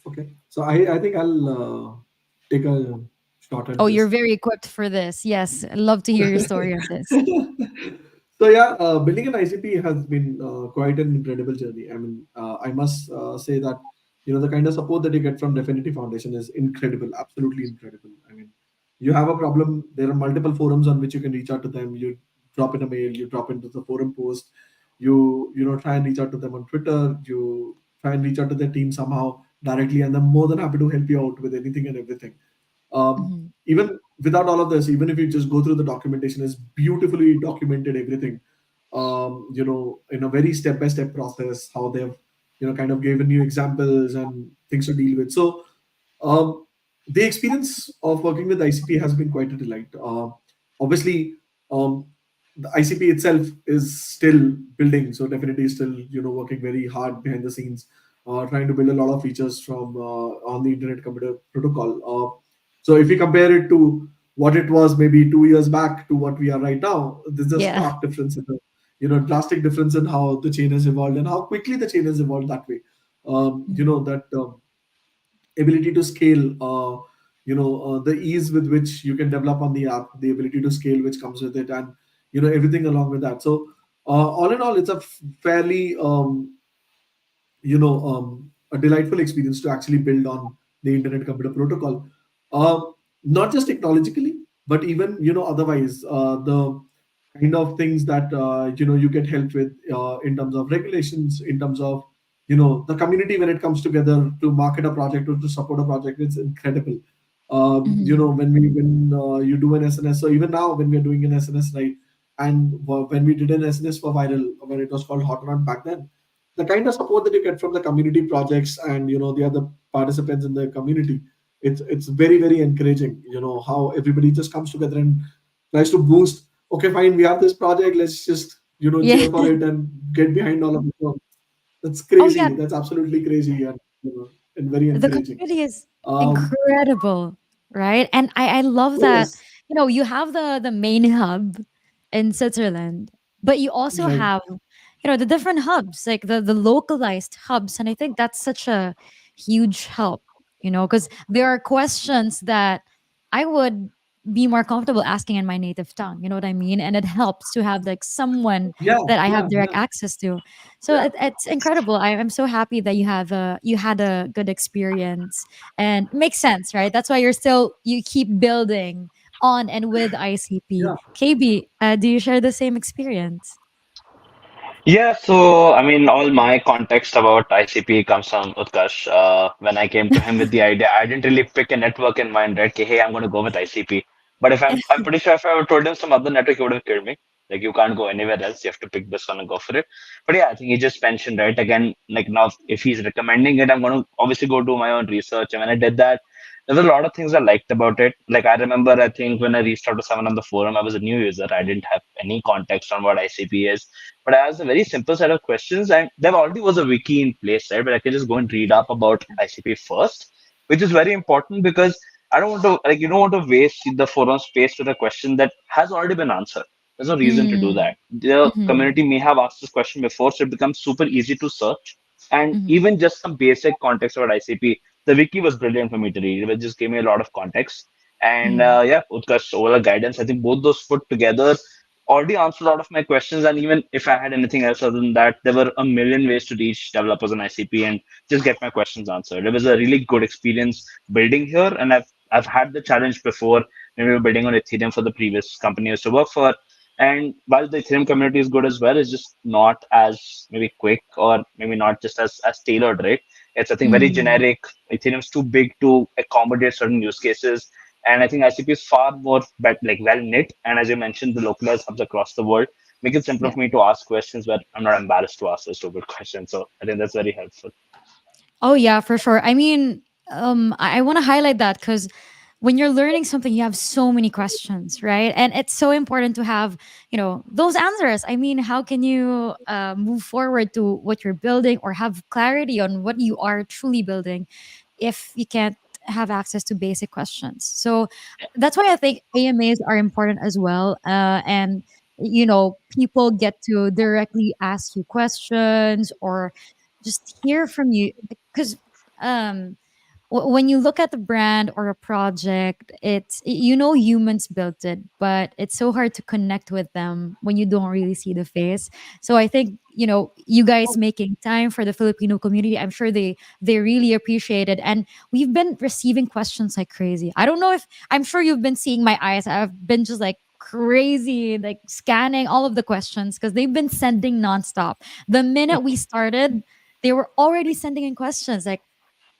Okay, so I think I'll take a shot at Oh, you're this. very equipped for this. Yes, I'd love to hear your story on this. So yeah, building an ICP has been quite an incredible journey. I mean, I must say that the kind of support that you get from Definity Foundation is incredible, absolutely incredible. I mean, you have a problem, there are multiple forums on which you can reach out to them. You drop in a mail, you drop into the forum post, you try and reach out to them on Twitter, you try and reach out to their team somehow directly, and they're more than happy to help you out with anything and everything. Even without all of this, even if you just go through the documentation, is beautifully documented everything. In a very step by step process, how they've kind of given you examples and things to deal with. So um, the experience of working with ICP has been quite a delight. Obviously, um, the ICP itself is still building, so definitely still working very hard behind the scenes, trying to build a lot of features from on the Internet Computer Protocol. So if we compare it to what it was maybe 2 years back to what we are right now, there's a Yeah. stark difference in the drastic difference in how the chain has evolved and how quickly the chain has evolved that way. That ability to scale, the ease with which you can develop on the app, the ability to scale which comes with it, and everything along with that. So all in all, it's a fairly a delightful experience to actually build on the Internet Computer Protocol, uh, not just technologically, but even otherwise, the kind of things that you get help with in terms of regulations, in terms of the community when it comes together to market a project or to support a project. It's incredible. Mhm. When you do an SNS, so even now when we're doing an SNS, right, and when we did an SNS for viral, when it was called Hot Run back then, the kind of support that you get from the community projects and the other participants in the community, it's very, very encouraging. How everybody just comes together and tries to boost. Okay, fine, we have this project, let's just Yeah. cheer for it and get behind all of it. So that's Oh yeah, crazy, that's absolutely crazy, and very the encouraging. community is um incredible, right? And I love oh that, yes, you have the main hub in Switzerland, but you also right. have, the different hubs, like the localized hubs. And I think that's such a huge help, because there are questions that I would be more comfortable asking in my native tongue. You know what I mean? And it helps to have like someone Yeah, that I have yeah, direct yeah. access to. So it's incredible. I'm so happy that you had a good experience, and it makes sense, right? That's why you keep building on and with ICP. Yeah. KB, do you share the same experience? Yeah, so I mean, all my context about ICP comes from Utkarsh. When I came to him with the idea, I didn't really pick a network in mind, right? Okay, hey, I'm going to go with ICP. But if I'm pretty sure if I would told him some other network, he would have killed me. Like, you can't go anywhere else. You have to pick this one and go for it. But yeah, I think he just mentioned, right? Again, like now, if he's recommending it, I'm going to obviously go do my own research. And when I did that, there were a lot of things I liked about it. Like, I remember, I think when I reached out to someone on the forum, I was a new user. I didn't have any context on what ICP is, but I asked a very simple set of questions, and there already was a wiki in place, right? But I can just go and read up about ICP first, which is very important because I don't want to, like, you don't want to waste the forum space with a question that has already been answered. There's no reason to do Mm, that. The mhm, community may have asked this question before, so it becomes super easy to search. And mhm, even just some basic context about ICP, the wiki was brilliant for me to read. It just gave me a lot of context. And mhm, yeah, Utkarsh, overall guidance, I think both those put together, already answered a lot of my questions. And even if I had anything else other than that, there were a million ways to reach developers on ICP and just get my questions answered. It was a really good experience building here, and I've had the challenge before when we were building on Ethereum for the previous company I used to work for. And while the Ethereum community is good as well, it's just not as maybe quick or maybe not just as tailored, right? It's I think very Mm. generic. Ethereum's too big to accommodate certain use cases, and I think ICP is far more like well knit. And as you mentioned, the localized hubs across the world make it simpler Yeah. for me to ask questions where I'm not embarrassed to ask a stupid question. So I think that's very helpful. Oh yeah, for sure. I mean, I want to highlight that because when you're learning something, you have so many questions, right? And it's so important to have, those answers. I mean, how can you move forward to what you're building or have clarity on what you are truly building if you can't have access to basic questions? So that's why I think AMAs are important as well. And people get to directly ask you questions or just hear from you because um when you look at the brand or a project, humans built it, but it's so hard to connect with them when you don't really see the face. So I think you guys making time for the Filipino community, I'm sure they really appreciate it. And we've been receiving questions like crazy. I don't know if I'm sure you've been seeing my eyes. I've been just like crazy, like scanning all of the questions because they've been sending nonstop. The minute we started, they were already sending in questions like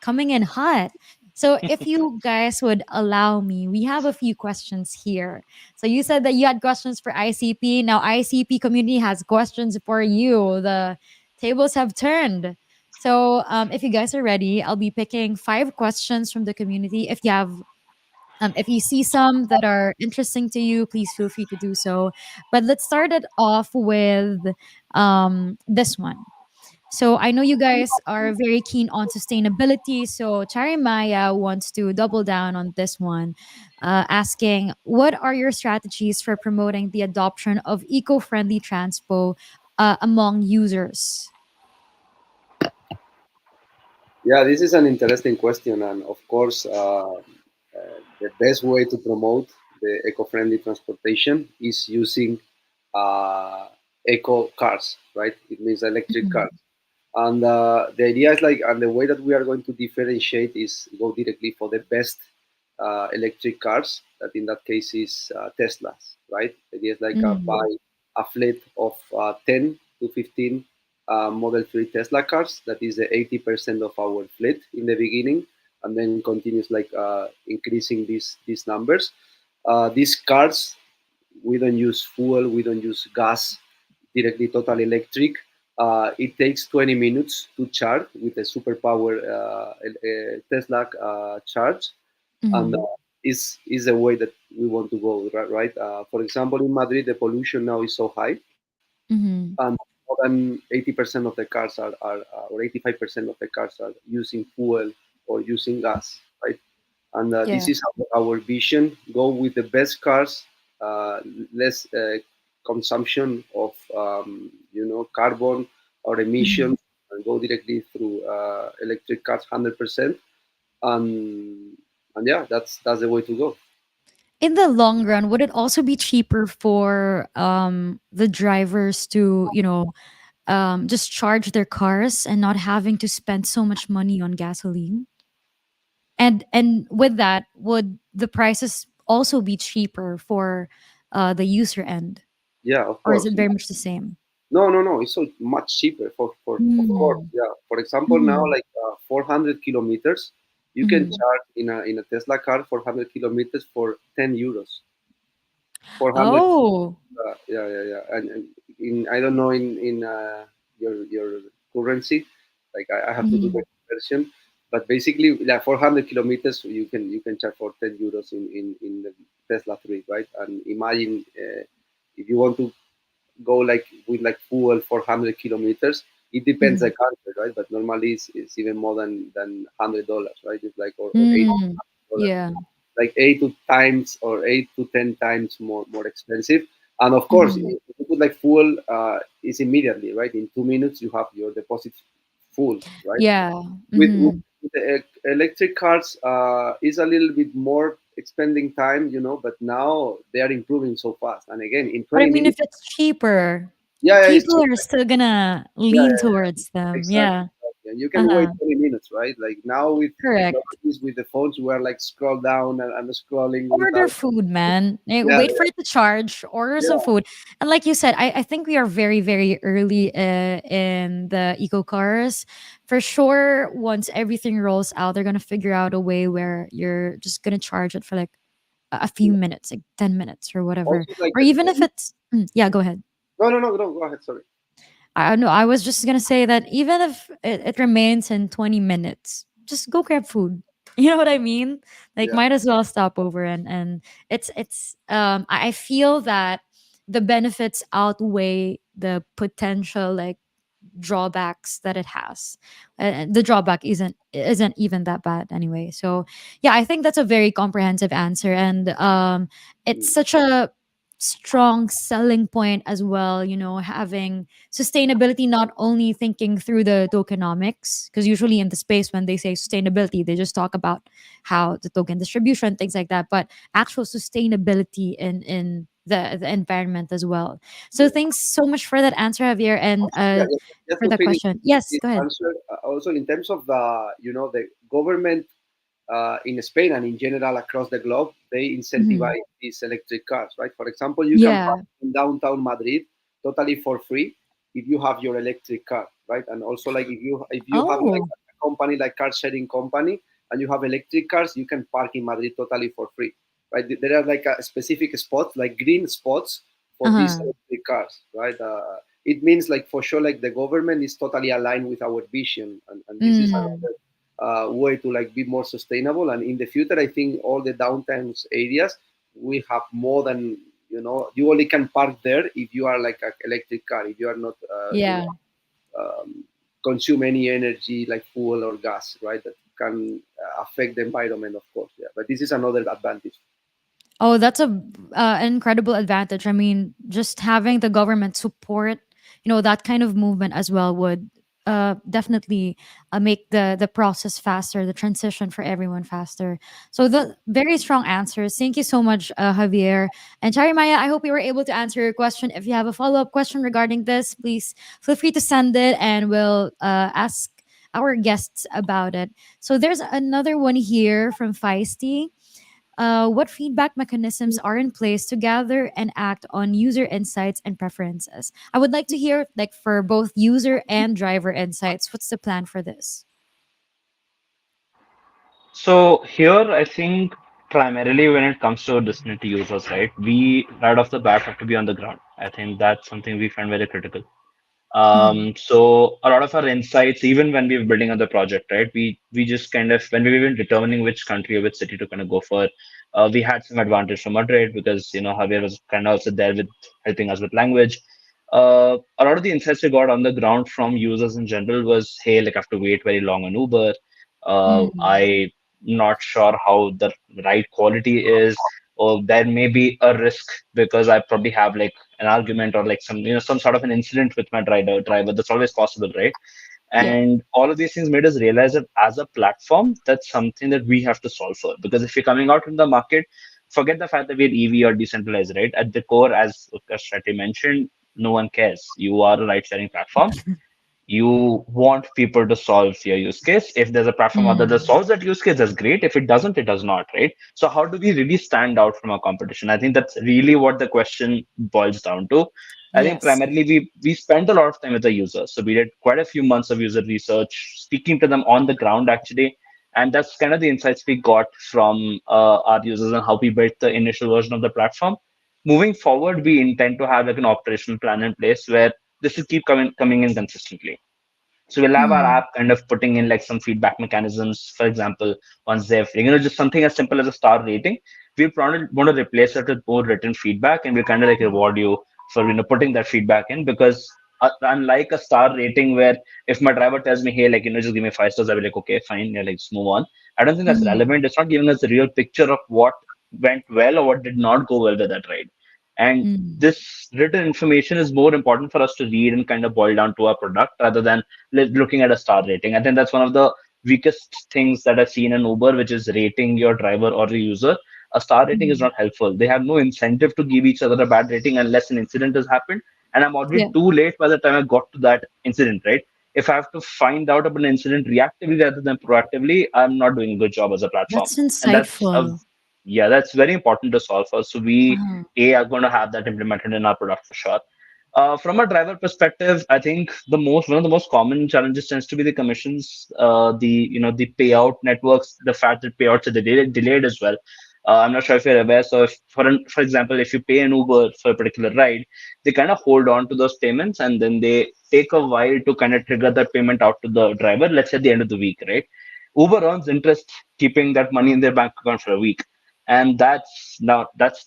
coming in hot. So if you guys would allow me, we have a few questions here. So you said that you had questions for ICP. Now ICP community has questions for you. The tables have turned. So if you guys are ready, I'll be picking 5 questions from the community. If you see some that are interesting to you, please feel free to do so. But let's start it off with this one. So I know you guys are very keen on sustainability. So Charimaya wants to double down on this one, asking, what are your strategies for promoting the adoption of eco-friendly transpo among users? Yeah, this is an interesting question, and of course, the best way to promote the eco-friendly transportation is using uh, eco cars, right? It means electric Mhm. cars. And the idea is like, and the way that we are going to differentiate is go directly for the best electric cars. That in that case is Teslas, right? The idea is like Mm. buy a fleet of 10 to 15 Model 3 Tesla cars. That is the 80% of our fleet in the beginning, and then continues like increasing these numbers. These cars, we don't use fuel, we don't use gas, directly total electric. It takes 20 minutes to charge with a superpower Tesla charge, and Mhm. is the way that we want to go, right? For example, in Madrid, the pollution now is so high, Mhm. and more than 80% of the cars or 85% of the cars are using fuel or using gas, right? And this Yeah. is our vision: go with the best cars, uh, less consumption of carbon or Mhm. emissions, and go directly through electric cars 100%. And and yeah, that's the way to go. In the long run, would it also be cheaper for the drivers to, just charge their cars and not having to spend so much money on gasoline? And with that, would the prices also be cheaper for the user end, Yeah, of or is course. it very much the same? No, no, no. It's so much cheaper for of course. Mm. Yeah. For example, now Mhm. like 400 kilometers, you can Mhm. charge in a Tesla car 400 kilometers for 10 euros. 400. Oh. Yeah, yeah, yeah. And in I don't know in your currency, like I have to do the Mhm. conversion, but basically, yeah, 400 kilometers you can charge for 10 euros in the Tesla 3, right? And imagine if you want to go like with like fuel 400 kilometers. It depends the Mhm. country, right? But normally it's even more than $100, right? It's like or Mm. $80, Yeah. like 8 to times or 8 to 10 times more expensive. And of course, Mhm. if you put like fuel, is immediately, right? In 2 minutes you have your deposit full, right? Yeah. With Mhm. The electric cars is a little bit more expending time, but now they are improving so fast. And again, in But I 20 mean, if minutes, it's cheaper, yeah, yeah, it's people cheap. are still gonna Yeah, lean yeah, towards them. exactly. Yeah. Exactly. And you can wait Uh-huh. 20 minutes, right? Like now with Correct. technologies, with the phones, we are like scroll down and scrolling Order without. food, man. Yeah, Wait for it to charge, order some yeah, food. And like you said, I think we are very, very early in the eco cars. For sure, once everything rolls out, they're going to figure out a way where you're just going to charge it for like a few yeah. minutes, like 10 minutes or whatever. Also, like Or the even if phone. it's, yeah, go ahead. No, no, no, no. Go ahead. Sorry. I don't know. I was just gonna say that even if it remains in 20 minutes, just go grab food. You know what I mean? Like, Yeah. might as well stop over and it's I feel that the benefits outweigh the potential like drawbacks that it has. The drawback isn't even that bad anyway. So yeah, I think that's a very comprehensive answer, and it's Mm. such a strong selling point as well. You know, having sustainability, not only thinking through the tokenomics, because usually in the space when they say sustainability, they just talk about how the token distribution, things like that, but actual sustainability in the environment as well. So Yeah. thanks so much for that answer, Javier, and Also, yeah, just for to that finish question. Yes, this go ahead. answer, also in terms of the government in Spain and in general across the globe, they Mhm. incentivize these electric cars, right? For example, you can park Yeah. in downtown Madrid totally for free if you have your electric car, right? And also, like if you have like Oh. a company like car sharing company and you have electric cars, you can park in Madrid totally for free, right? There are like a specific spots, like green spots for these Uh-huh. electric cars, right? It means like for sure, like the government is totally aligned with our vision, and this is Mm. another way to like be more sustainable. And in the future, I think all the downtown areas we have more than you only can park there if you are like an electric car, if you are not Yeah. consume any energy like fuel or gas, right? That can affect the environment, of course. Yeah, but this is another advantage. Oh, that's a an incredible advantage. I mean, just having the government support, that kind of movement as well would definitely make the process faster, the transition for everyone faster. So the very strong answers. Thank you so much, Javier and Chari Maya. I hope we were able to answer your question. If you have a follow up question regarding this, please feel free to send it, and we'll ask our guests about it. So there's another one here from Feisty. What feedback mechanisms are in place to gather and act on user insights and preferences? I would like to hear, like, for both user and driver insights, what's the plan for this? So here, I think primarily when it comes to listening to users, right, we right off the bat have to be on the ground. I think that's something we find very critical. Mhm. So a lot of our insights, even when we were building on the project, right, we just kind of when we were even determining which country or which city to kind of go for, we had some advantage from Madrid because Javier was kind of also there with helping us with language. A lot of the insights we got on the ground from users in general was, hey, like I have to wait very long on Uber. Mm. I'm not sure how the right quality is, or there may be a risk because I probably have like an argument or like some sort of an incident with my driver. That's always possible, right? Yeah. And all of these things made us realize that as a platform, that's something that we have to solve for. Because if you're coming out in the market, forget the fact that we're EV or decentralized, right? At the core, as Shetty mentioned, no one cares. You are a ride sharing platform. You want people to solve your use case. If there's a platform other that Mm. solves that use case, that's great. If it doesn't, it does not, right? So how do we really stand out from our competition? I think that's really what the question boils down to. I think Yes. primarily we spent a lot of time with the users. So we did quite a few months of user research, speaking to them on the ground actually. And that's kind of the insights we got from our users and how we built the initial version of the platform. Moving forward, we intend to have like an operational plan in place where this will keep coming in consistently. So we'll have our Mm. app kind of putting in like some feedback mechanisms. For example, once they've, just something as simple as a star rating, we probably want to replace it with more written feedback, and we'll kind of like reward you for putting that feedback in. Because unlike a star rating, where if my driver tells me, hey, like just give me 5 stars, I'll be like, okay, fine, yeah, like just move on. I don't think that's Mm. relevant. It's not giving us a real picture of what went well or what did not go well with that ride. And Mm. this written information is more important for us to read and kind of boil down to our product rather than looking at a star rating. I think that's one of the weakest things that I've seen in Uber, which is rating your driver or your user. A star rating is Mhm. not helpful. They have no incentive to give each other a bad rating unless an incident has happened. And I'm already Yeah, too late by the time I got to that incident, right? If I have to find out about an incident reactively rather than proactively, I'm not doing a good job as a platform. that's And that's a insightful. yeah, that's very important to solve for. So we Uh-huh. are going to have that implemented in our product for sure. From a driver perspective, I think the most one of the most common challenges tends to be the commissions, the the payout networks, the fact that payouts are delayed as well. I'm not sure if you're aware. So, if, for example, if you pay an Uber for a particular ride, they kind of hold on to those payments and then they take a while to kind of trigger that payment out to the driver. Let's say at the end of the week, right? Uber earns interest keeping that money in their bank account for a week, and that's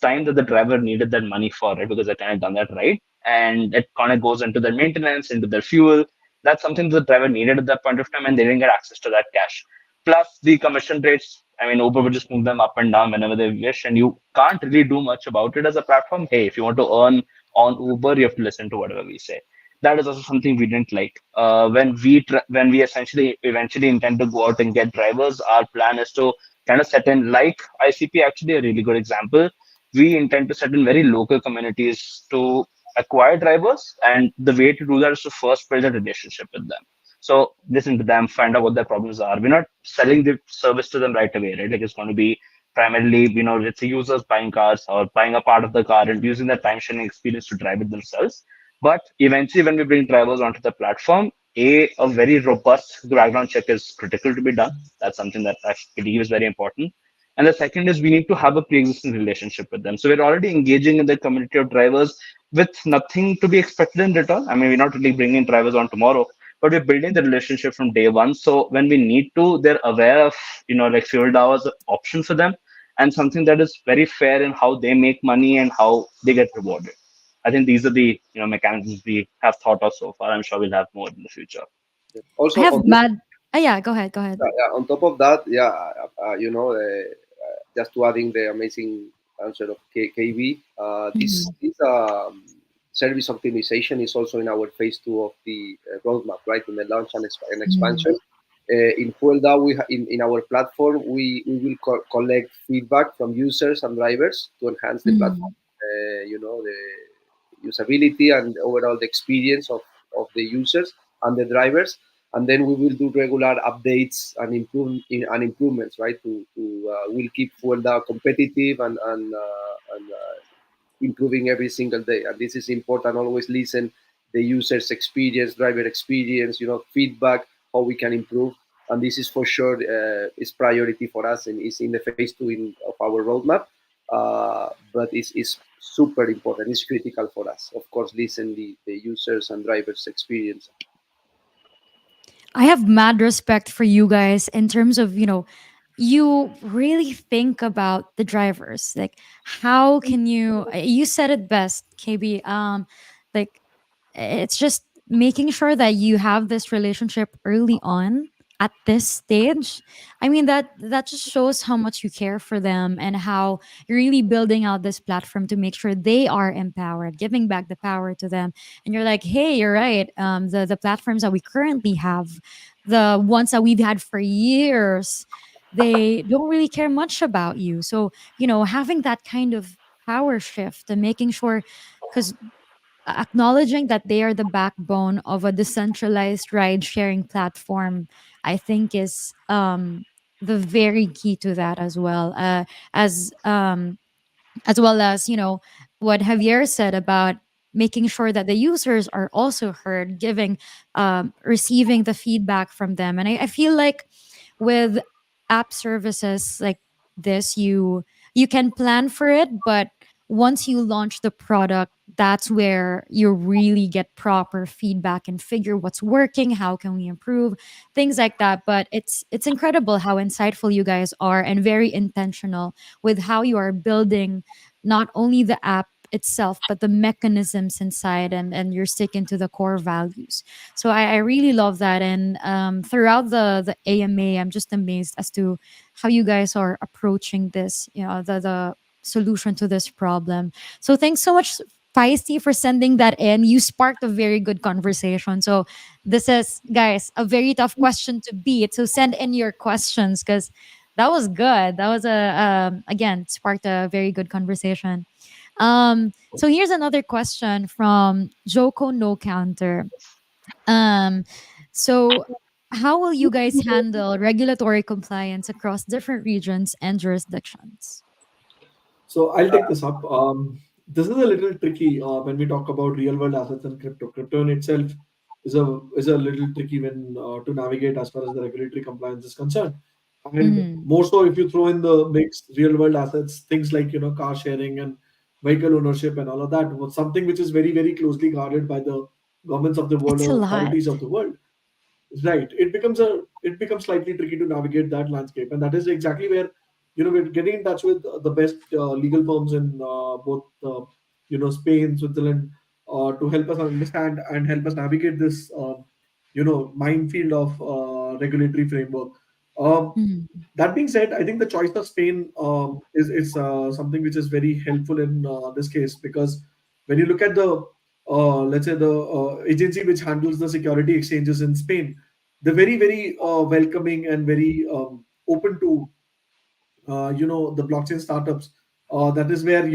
time that the driver needed that money for, right? Because they kind of done that right, and it kind of goes into their maintenance, into their fuel. That's something the driver needed at that point of time, and they didn't get access to that cash. Plus the commission rates. I mean, Uber would just move them up and down whenever they wish, and you can't really do much about it as a platform. Hey, if you want to earn on Uber, you have to listen to whatever we say. That is also something we didn't like. When we essentially eventually intend to go out and get drivers, our plan is to kind of set in, like ICP, actually a really good example. We intend to set in very local communities to acquire drivers, and the way to do that is to first build a relationship with them. So listen to them, find out what their problems are. We're not selling the service to them right away, right? Like, it's going to be primarily, it's the users buying cars or buying a part of the car and using their time sharing experience to drive it themselves. But eventually, when we bring drivers onto the platform, a very robust background check is critical to be done. That's something that I believe is very important. And the second is we need to have a pre-existing relationship with them. So we're already engaging in the community of drivers with nothing to be expected in return. I mean, we're not really bringing drivers on tomorrow, but we're building the relationship from day one. So when we need to, they're aware of, like Fuel DAO as an option for them, and something that is very fair in how they make money and how they get rewarded. I think these are the mechanisms we have thought of so far. I'm sure we'll have more in the future. I Also, have mad. Yeah, go ahead. Go ahead. on top of that, just to adding the amazing answer of KB, Mhm. this service optimization is also in our phase two of the roadmap, right? In the launch and Mhm. expansion. In Fuel DAO, in our platform, we will collect feedback from users and drivers to enhance the platform, Mhm. the usability and overall the experience of the users and the drivers. And then we will do regular updates and improvements, right? We'll keep Fuel DAO competitive and improving every single day. And this is important. Always listen the user's experience, driver experience, feedback, how we can improve. And this is for sure is priority for us and is in the phase two of our roadmap. But it's super important. It's critical for us. Of course, listen the users and drivers' experience. I have mad respect for you guys in terms of, you really think about the drivers. Like, how can you said it best, KB. Like, it's just making sure that you have this relationship early on at this stage. I mean, that just shows how much you care for them and how you're really building out this platform to make sure they are empowered, giving back the power to them. And you're like, hey, you're right. The platforms that we currently have, the ones that we've had for years, they don't really care much about you. So, having that kind of power shift and making sure, because acknowledging that they are the backbone of a decentralized ride sharing platform, I think is the very key to that as well. As as well as, what Javier said about making sure that the users are also heard, giving receiving the feedback from them. And I feel like with app services like this, you can plan for it, but once you launch the product, that's where you really get proper feedback and figure what's working, how can we improve, things like that. But it's incredible how insightful you guys are and very intentional with how you are building not only the app itself but the mechanisms inside, and you're sticking to the core values. So I really love that. And throughout the AMA, I'm just amazed as to how you guys are approaching this, the solution to this problem. So thanks so much feisty for sending that in. You sparked a very good conversation. So this is, guys, a very tough question to beat. So send in your questions because that was good. That was again sparked a very good conversation. So here's another question from Joko No Counter. Um, so how will you guys handle regulatory compliance across different regions and jurisdictions? So I'll take this up. This is a little tricky when we talk about real world assets and crypto. Crypto in itself is a little tricky when to navigate as far as the regulatory compliance is concerned. And Mm, more so if you throw in the mix real world assets, things like car sharing and vehicle ownership and all of that was something which is very very closely guarded by the governments of the world it's a or lot. authorities of the world. Right. It becomes slightly tricky to navigate that landscape, and that is exactly where we're getting in touch with the best legal firms in both Spain, Switzerland, to help us understand and help us navigate this minefield of regulatory framework. Um, Mm, that being said, I think the choice of Spain is something which is very helpful in this case, because when you look at the let's say the agency which handles the security exchanges in Spain, they're very very welcoming and very open to the blockchain startups. That is where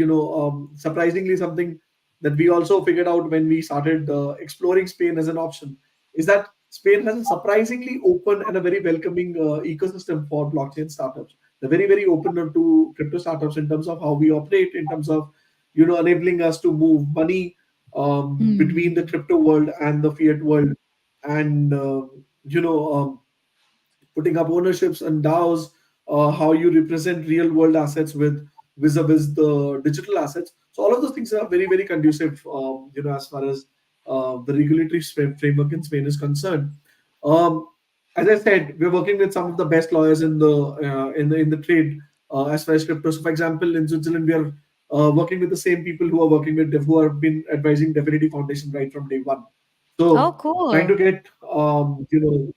surprisingly something that we also figured out when we started exploring Spain as an option is that Spain has a surprisingly open and a very welcoming ecosystem for blockchain startups. They're very very open to crypto startups in terms of how we operate, in terms of enabling us to move money between the mm, crypto world and the fiat world, and putting up ownerships and DAOs, how you represent real world assets with vis-a-vis the digital assets. So all of those things are very, very conducive, as far as the regulatory framework in Spain is concerned. Um, as I said, we're working with some of the best lawyers in the trade as far as crypto. So, for example, in Switzerland, we are working with the same people who are working with who have been advising Definity Foundation right from day one. oh, So, trying to cool. get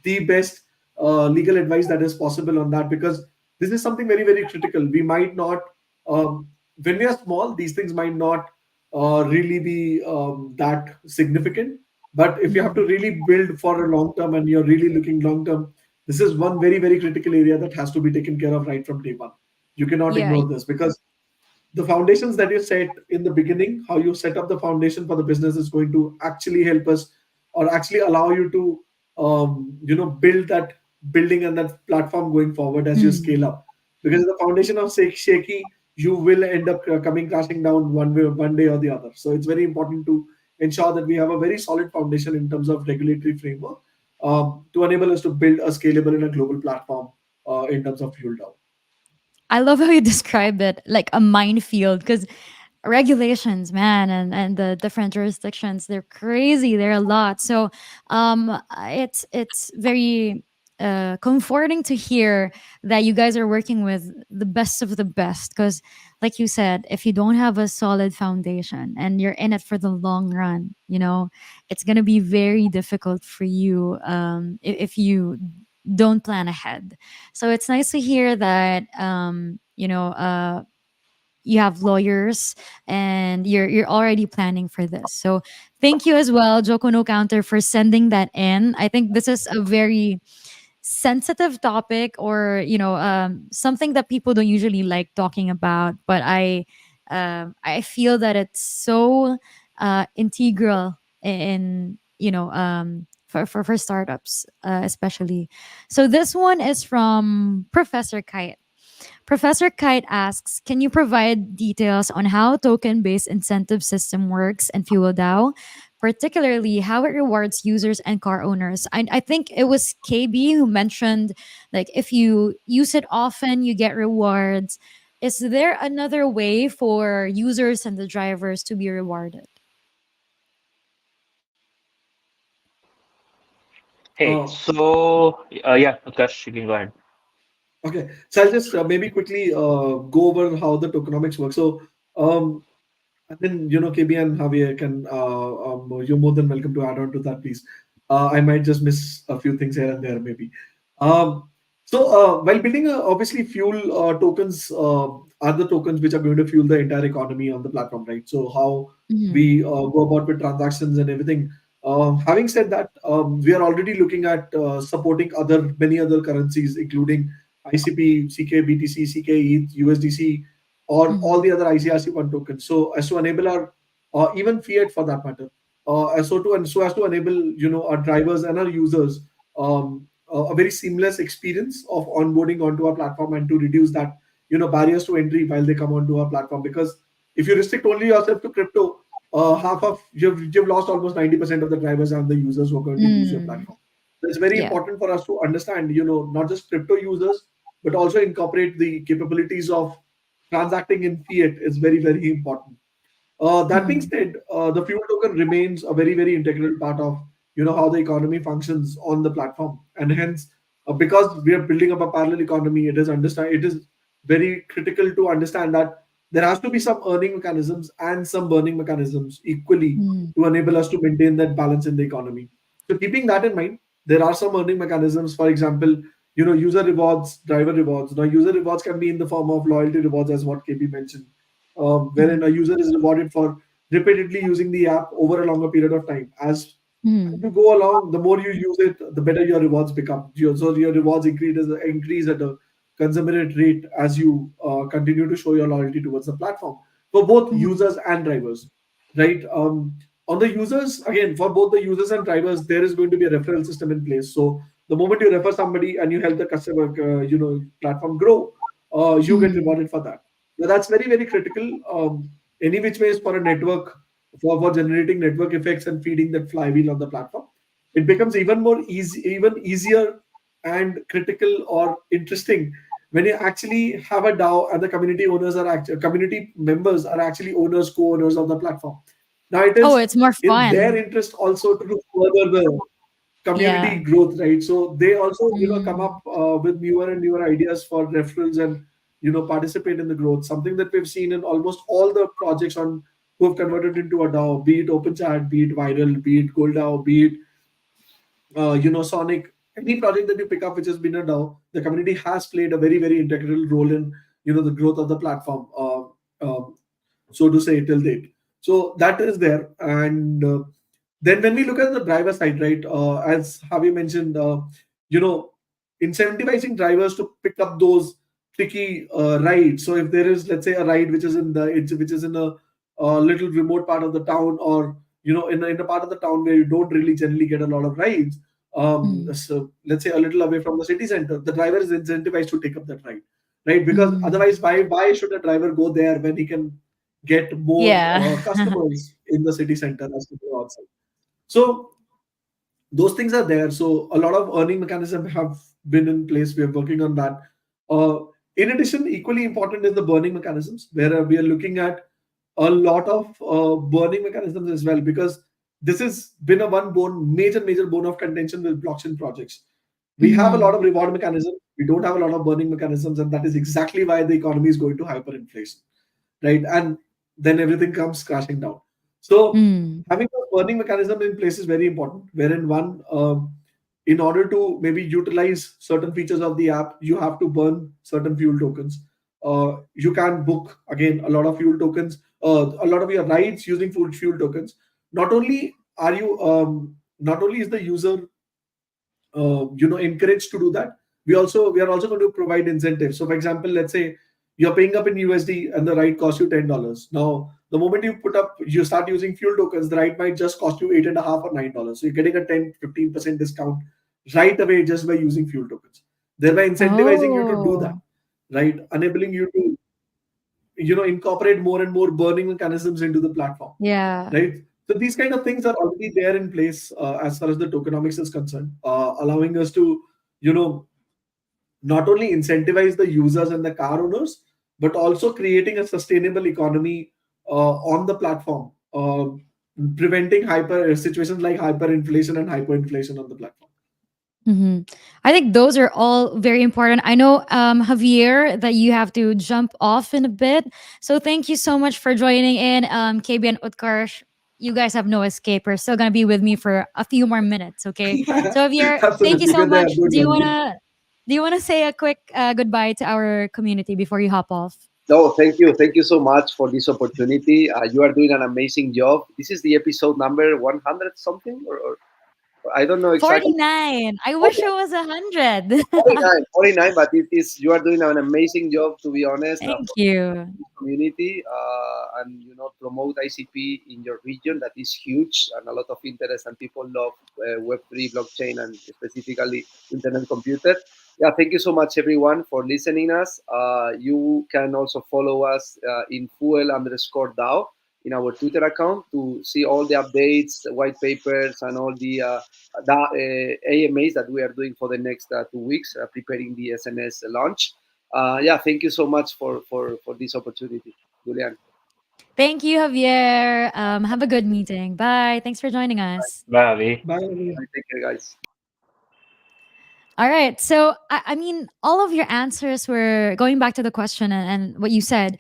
the best legal advice that is possible on that, because this is something very very critical. We might not when we are small, these things might not really be that significant, but if you have to Mm, really build for a long term and you're really looking long term, this is one very very critical area that has to be taken care of right from day one. You cannot yeah. ignore this, because the foundations that you set in the beginning, how you set up the foundation for the business, is going to actually help us, or actually allow you to, build that building and that platform going forward as you scale Mm. up. Because the foundation of shaky, you will end up coming crashing down one day or the other. So it's very important to ensure that we have a very solid foundation in terms of regulatory framework to enable us to build a scalable and a global platform in terms of Fuel DAO. I love how you describe it like a minefield because regulations, man, and the different jurisdictions, they're crazy. They're a lot. So it's very comforting to hear that you guys are working with the best of the best because like you said, if you don't have a solid foundation and you're in it for the long run, it's going to be very difficult for you if you don't plan ahead. So it's nice to hear that you have lawyers and you're already planning for this. So thank you as well, Joko No Counter, for sending that in. I think this is a very sensitive topic or something that people don't usually like talking about, but I feel that it's so integral in for startups especially. So this one is from Professor Kite. Professor Kite asks, can you provide details on how token-based incentive system works in Fuel DAO, particularly how it rewards users and car owners? I think it was KB who mentioned like if you use it often, you get rewards. Is there another way for users and the drivers to be rewarded? Hey, Uh, so yeah, Akash, you can go ahead. Okay, so I'll just maybe quickly go over how the tokenomics work. So, and then KB and Javier can you're more than welcome to add on to that, please. I might just miss a few things here and there, maybe. Um, so, while building obviously fuel tokens are the tokens which are going to fuel the entire economy on the platform, right? So how Mhm. we go about with transactions and everything. Having said that, we are already looking at supporting other many other currencies, including ICP, CK, BTC, CK, ETH, USDC, or all Mhm. the other ICRC1 tokens. So as to enable our even fiat for that matter, so as to enable our drivers and our users a very seamless experience of onboarding onto our platform, and to reduce that barriers to entry while they come onto our platform. Because if you restrict only yourself to crypto, half of you've lost almost 90% of the drivers and the users who are going to use your Mm. platform. So it's very Yeah. important for us to understand, not just crypto users, but also incorporate the capabilities of transacting in fiat is very, very important. That being Mhm. said, the fuel token remains a very, very integral part of how the economy functions on the platform, and hence, because we are building up a parallel economy, it is very critical to understand that there has to be some earning mechanisms and some burning mechanisms equally Mm. to enable us to maintain that balance in the economy. So, keeping that in mind, there are some earning mechanisms. For example, user rewards, driver rewards. Now, user rewards can be in the form of loyalty rewards, as what KB mentioned, wherein Mhm. a user is rewarded for repeatedly using the app over a longer period of time. As Mhm. you go along, the more you use it, the better your rewards become. So your rewards increase at a consummate rate as you continue to show your loyalty towards the platform for both Mhm. users and drivers, right? On the users, again, for both the users and drivers, there is going to be a referral system in place. So the moment you refer somebody and you help the customer, platform grow, you get Mhm. rewarded for that. Now that's very, very critical. Any which ways for a network, for generating network effects and feeding that flywheel on the platform, it becomes even easier and critical or interesting when you actually have a DAO and the community members are actually owners, co-owners of the platform. Now it Oh, is it's more in their fun. interest also to further the community Yeah. growth, right? So they also come Mm. up with newer and newer ideas for referrals and participate in the growth. Something that we've seen in almost all the projects on who have converted into a DAO, be it OpenChat, be it Viral, be it GoldDAO, be it Sonic. Any project that you pick up which has been a DAO, the community has played a very, very integral role in the growth of the platform. So to say, till date. So that is there. And then when we look at the driver side, right, as Javi mentioned, you know, incentivizing drivers to pick up those tricky rides. So if there is, let's say, a ride which is in a little remote part of the town, or in a part of the town where you don't really generally get a lot of rides, Mm. so let's say a little away from the city center, the driver is incentivized to take up that ride, right? Because Mm. otherwise, why should a driver go there when he can get more Yeah. customers in the city center as to go outside? So those things are there. So a lot of earning mechanisms have been in place. We are working on that. Uh, in addition, equally important is the burning mechanisms, where we are looking at a lot of burning mechanisms as well, because this has been a major bone of contention with blockchain projects. We have a lot Mhm. of reward mechanisms. We don't have a lot of burning mechanisms, and that is exactly why the economy is going to hyperinflation, right? And then everything comes crashing down. So Mm. having a burning mechanism in place is very important. Wherein in order to maybe utilize certain features of the app, you have to burn certain fuel tokens. You can book again a lot of fuel tokens, a lot of your rides using fuel tokens. Not only is the user encouraged to do that, we are also going to provide incentives. So for example, let's say you're paying up in USD and the ride costs you $10. Now the moment you start using fuel tokens, the ride might just cost you 8.5 or $9. So you're getting a 10-15% discount right away just by using fuel tokens, thereby incentivizing you to do that, Oh. right? Enabling you to incorporate more and more burning mechanisms into the platform, Yeah. right? So these kind of things are already there in place as far as the tokenomics is concerned, allowing us to, you know, not only incentivize the users and the car owners, but also creating a sustainable economy on the platform, preventing hyper situations like hyperinflation and hyperinflation on the platform. Mhm. I think those are all very important. I know, Javier, that you have to jump off in a bit. So thank you so much for joining in. KB and Utkarsh, you guys have no escape. You're still going to be with me for a few more minutes, okay? So Javier, thank you Absolutely, so we're there. much. Don't worry. Do you want to say a quick goodbye to our community before you hop off? No, thank you so much for this opportunity. You are doing an amazing job. This is the episode number 100 something, or I don't know exactly. 49. I wish it was 100. 49, 49, but it is, you are doing an amazing job, to be honest, Thank for you. this community, and promote ICP in your region. That is huge, and a lot of interest, and people love Web3, blockchain, and specifically internet computer. Yeah, thank you so much, everyone, for listening us. You can also follow us in fuel_DAO in our Twitter account to see all the updates, white papers, and all the AMAs that we are doing for the next 2 weeks, preparing the SNS launch. Yeah, thank you so much for this opportunity, Julian. Thank you, Javier. Have a good meeting. Bye. Thanks for joining us. Bye, Avi. Bye, everyone. Take care, guys. All right. So, I mean, all of your answers were going back to the question and what you said.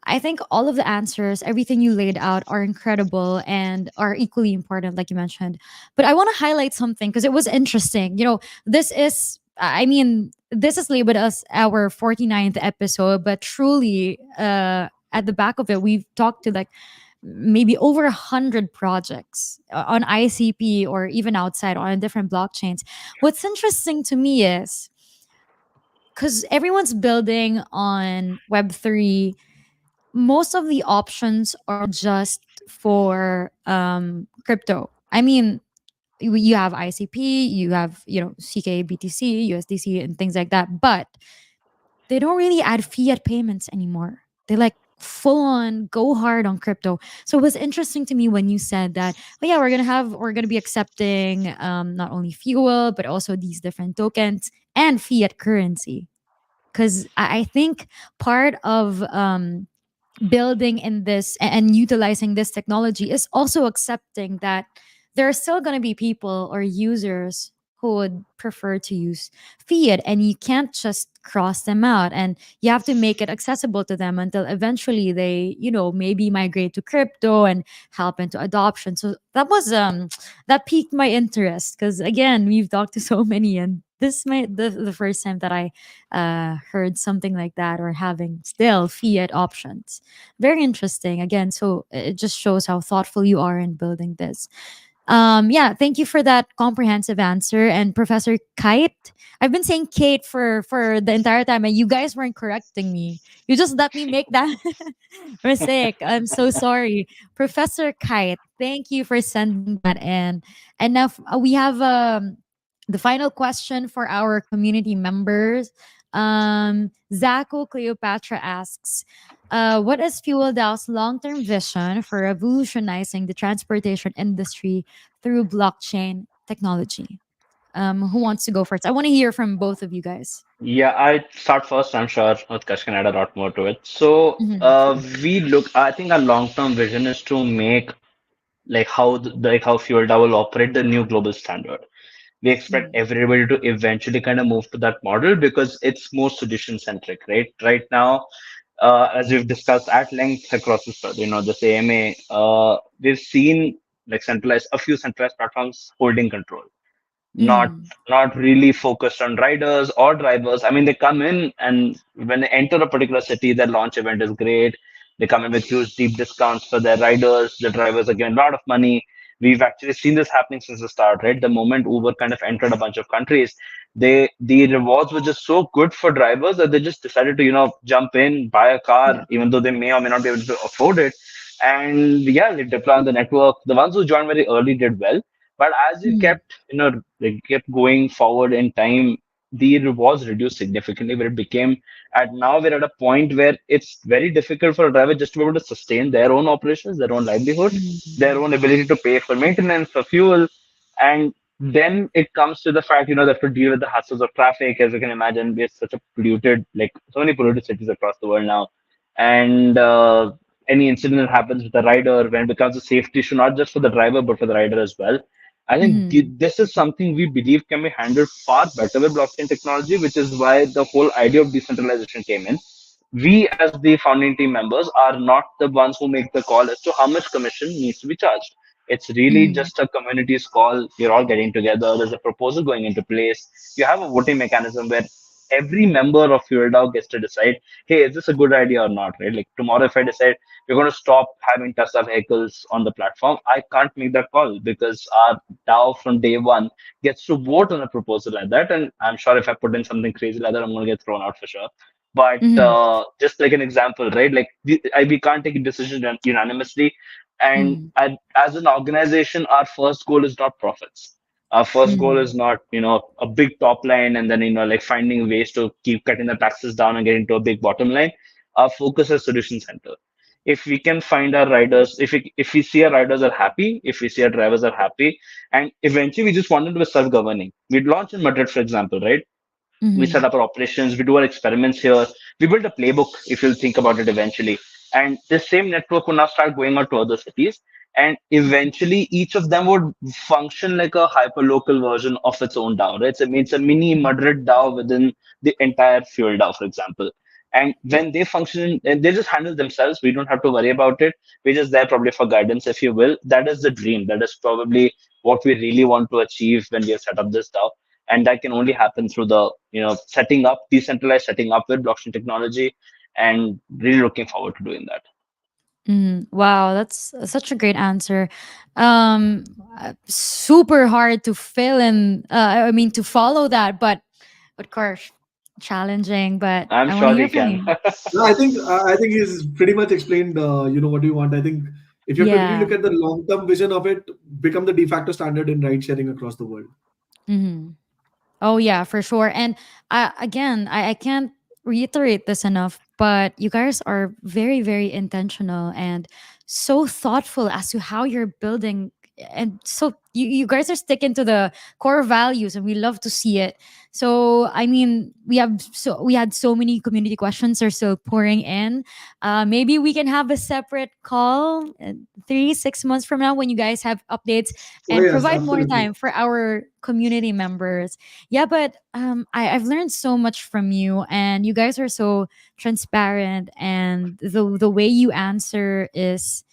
I think all of the answers, everything you laid out, are incredible and are equally important, like you mentioned. But I want to highlight something because it was interesting. This is, I mean, this is labeled as our 49th episode, but truly, at the back of it, we've talked to like maybe over 100 projects on ICP or even outside on different blockchains. What's interesting to me is because everyone's building on Web3, most of the options are just for crypto. I mean, you have ICP, you have CK, BTC, USDC, and things like that, but they don't really add fiat payments anymore. They like full on go hard on crypto. So it was interesting to me when you said that, oh yeah, we're gonna be accepting not only fuel but also these different tokens and fiat currency. Because I think part of building in this and utilizing this technology is also accepting that there are still going to be people or users who would prefer to use fiat, and you can't just cross them out, and you have to make it accessible to them until eventually they maybe migrate to crypto and help into adoption. So that was that piqued my interest because again, we've talked to so many, and this might the first time that I heard something like that, or having still fiat options. Very interesting. Again, so it just shows how thoughtful you are in building this. Yeah, thank you for that comprehensive answer. And Professor Kite, I've been saying Kate for the entire time, and you guys weren't correcting me. You just let me make that mistake. I'm so sorry, Professor Kite. Thank you for sending that in. And now we have the final question for our community members. Zacho Cleopatra asks, what is Fuel DAO's long-term vision for revolutionizing the transportation industry through blockchain technology? Who wants to go first? I want to hear from both of you guys. Yeah, I start first. I'm sure Utkarsh can add a lot more to it. So, Mhm. I think our long-term vision is to make like how Fuel DAO will operate the new global standard. We expect Mhm. everybody to eventually kind of move to that model because it's more solution centric, right? Right now, as we've discussed at length across this AMA, we've seen like a few centralized platforms holding control, not Mhm. not really focused on riders or drivers. I mean, they come in and when they enter a particular city, their launch event is great. They come in with huge deep discounts for their riders. The drivers are given a lot of money. We've actually seen this happening since the start, right? The moment Uber kind of entered a bunch of countries, the rewards were just so good for drivers that they just decided to, jump in, buy a car, Yeah. even though they may or may not be able to afford it. And yeah, they deploy on the network. The ones who joined very early did well, but as you Mhm. kept, they kept going forward in time, the rewards reduced significantly. Where it became, at now we're at a point where it's very difficult for a driver just to be able to sustain their own operations, their own livelihood, their Mhm. own ability to pay for maintenance, for fuel, and then it comes to the fact, they have to deal with the hassles of traffic. As you can imagine, we're such a polluted, like so many polluted cities across the world now, and any incident that happens with the rider, when it becomes a safety issue, not just for the driver but for the rider as well. I think Mhm. this is something we believe can be handled far better with blockchain technology, which is why the whole idea of decentralization came in. We, as the founding team members, are not the ones who make the call as to how much commission needs to be charged. It's really Mhm. just a community's call. We're all getting together. There's a proposal going into place. You have a voting mechanism where every member of Fuel DAO gets to decide, hey, is this a good idea or not, right? Like tomorrow, if I decide we're going to stop having Tesla vehicles on the platform, I can't make that call because our DAO from day one gets to vote on a proposal like that. And I'm sure if I put in something crazy like that, I'm going to get thrown out for sure. But Mhm. just like an example, right? Like we can't take a decision unanimously. And Mhm. as an organization, our first goal is not profits. Our first goal Mhm. is not, a big top line and then, like finding ways to keep cutting the taxes down and getting to a big bottom line. Our focus is solution center. If we can find our riders, if we see our riders are happy, if we see our drivers are happy, and eventually we just want them to be self-governing. We'd launch in Madrid, for example, right? We set Mhm. up our operations, we do our experiments here, we build a playbook, if you'll think about it eventually. And this same network will now start going out to other cities. And eventually each of them would function like a hyper local version of its own DAO, right? So it means a mini Madrid DAO within the entire Fuel DAO, for example. And Yeah. when they function, and they just handle themselves, we don't have to worry about it. We're just there probably for guidance, if you will. That is the dream. That is probably what we really want to achieve when we have set up this DAO, and that can only happen through the setting up decentralized, setting up with blockchain technology, and really looking forward to doing that. Mhm. Wow, that's such a great answer. Super hard to fill in. I mean, to follow that, but of course, challenging. But I'm I want to sure hear he from can. you. No, I think he's pretty much explained. What do you want? I think if you have to really Yeah. look at the long term vision of it, become the de facto standard in ride sharing across the world. Hmm. Oh yeah, for sure. And again, I can't reiterate this enough, but you guys are very, very intentional and so thoughtful as to how you're building. And so you guys are sticking to the core values, and we love to see it. So I mean, we had so many community questions are still pouring in. Maybe we can have a separate call 3 6 months from now when you guys have updates Oh and yes, provide more absolutely. time for our community members. Yeah, but I've learned so much from you, and you guys are so transparent, and the way you answer is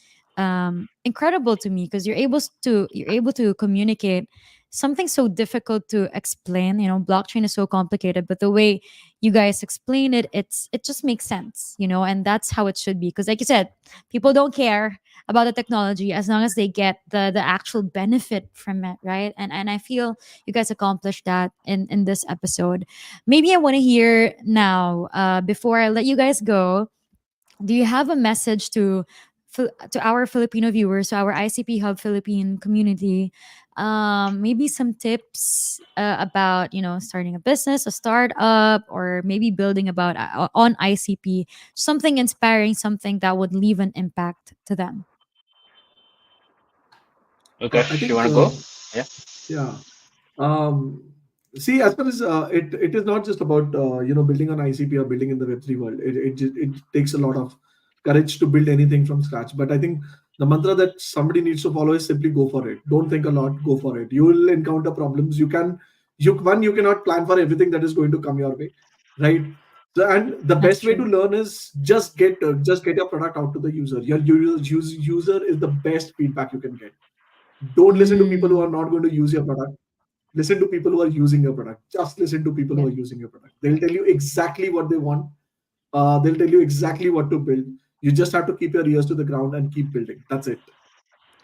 incredible to me because you're able to communicate something so difficult to explain. You know, blockchain is so complicated, but the way you guys explain it, it just makes sense. You know, and that's how it should be. Because, like you said, people don't care about the technology as long as they get the actual benefit from it, right? And I feel you guys accomplished that in this episode. Maybe I want to hear now, before I let you guys go, do you have a message to our Filipino viewers, to our ICP Hub Philippine community? Maybe some tips about starting a business, a startup, or maybe building about on ICP, something inspiring, something that would leave an impact to them. I Ukesh, you think want to go? Yeah. yeah. Um, See, as far as it is not just about building on ICP or building in the Web3 world. It takes a lot of courage to build anything from scratch. But I think the mantra that somebody needs to follow is simply go for it. Don't think a lot, go for it. You will encounter problems. You cannot plan for everything that is going to come your way, right? So, and the That's best way to true. learn is just get your product out to the user. Your user is the best feedback you can get. Don't listen to people who Mm, are not going to use your product. Listen to people who are using your product. Just listen to people yeah. who are using your product. They'll tell you exactly what they want. They'll tell you exactly what to build. You just have to keep your ears to the ground and keep building. That's it.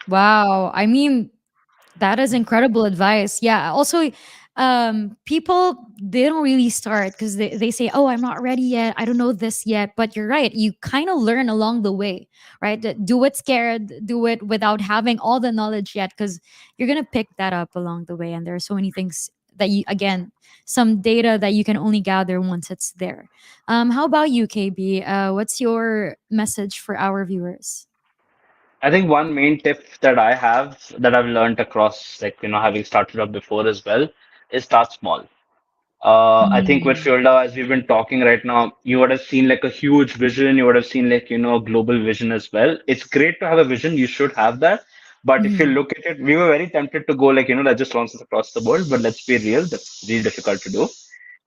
Wow. I mean, that is incredible advice. Yeah. Also, people they don't really start because they say, "Oh, I'm not ready yet. I don't know this yet." But you're right. You kind of learn along the way, right? Do it scared. Do it without having all the knowledge yet, because you're gonna pick that up along the way. And there are so many things that you again, some data that you can only gather once it's there. How about you, KB? What's your message for our viewers? I think one main tip that I have that I've learned across, like, having started up before as well, is start small. I think with Mm-hmm. Fuel DAO, as we've been talking right now, you would have seen like a huge vision. You would have seen like, global vision as well. It's great to have a vision. You should have that. But if you Mm-hmm. look at it, we were very tempted to go like, let's just launch this across the world. But let's be real, that's really difficult to do.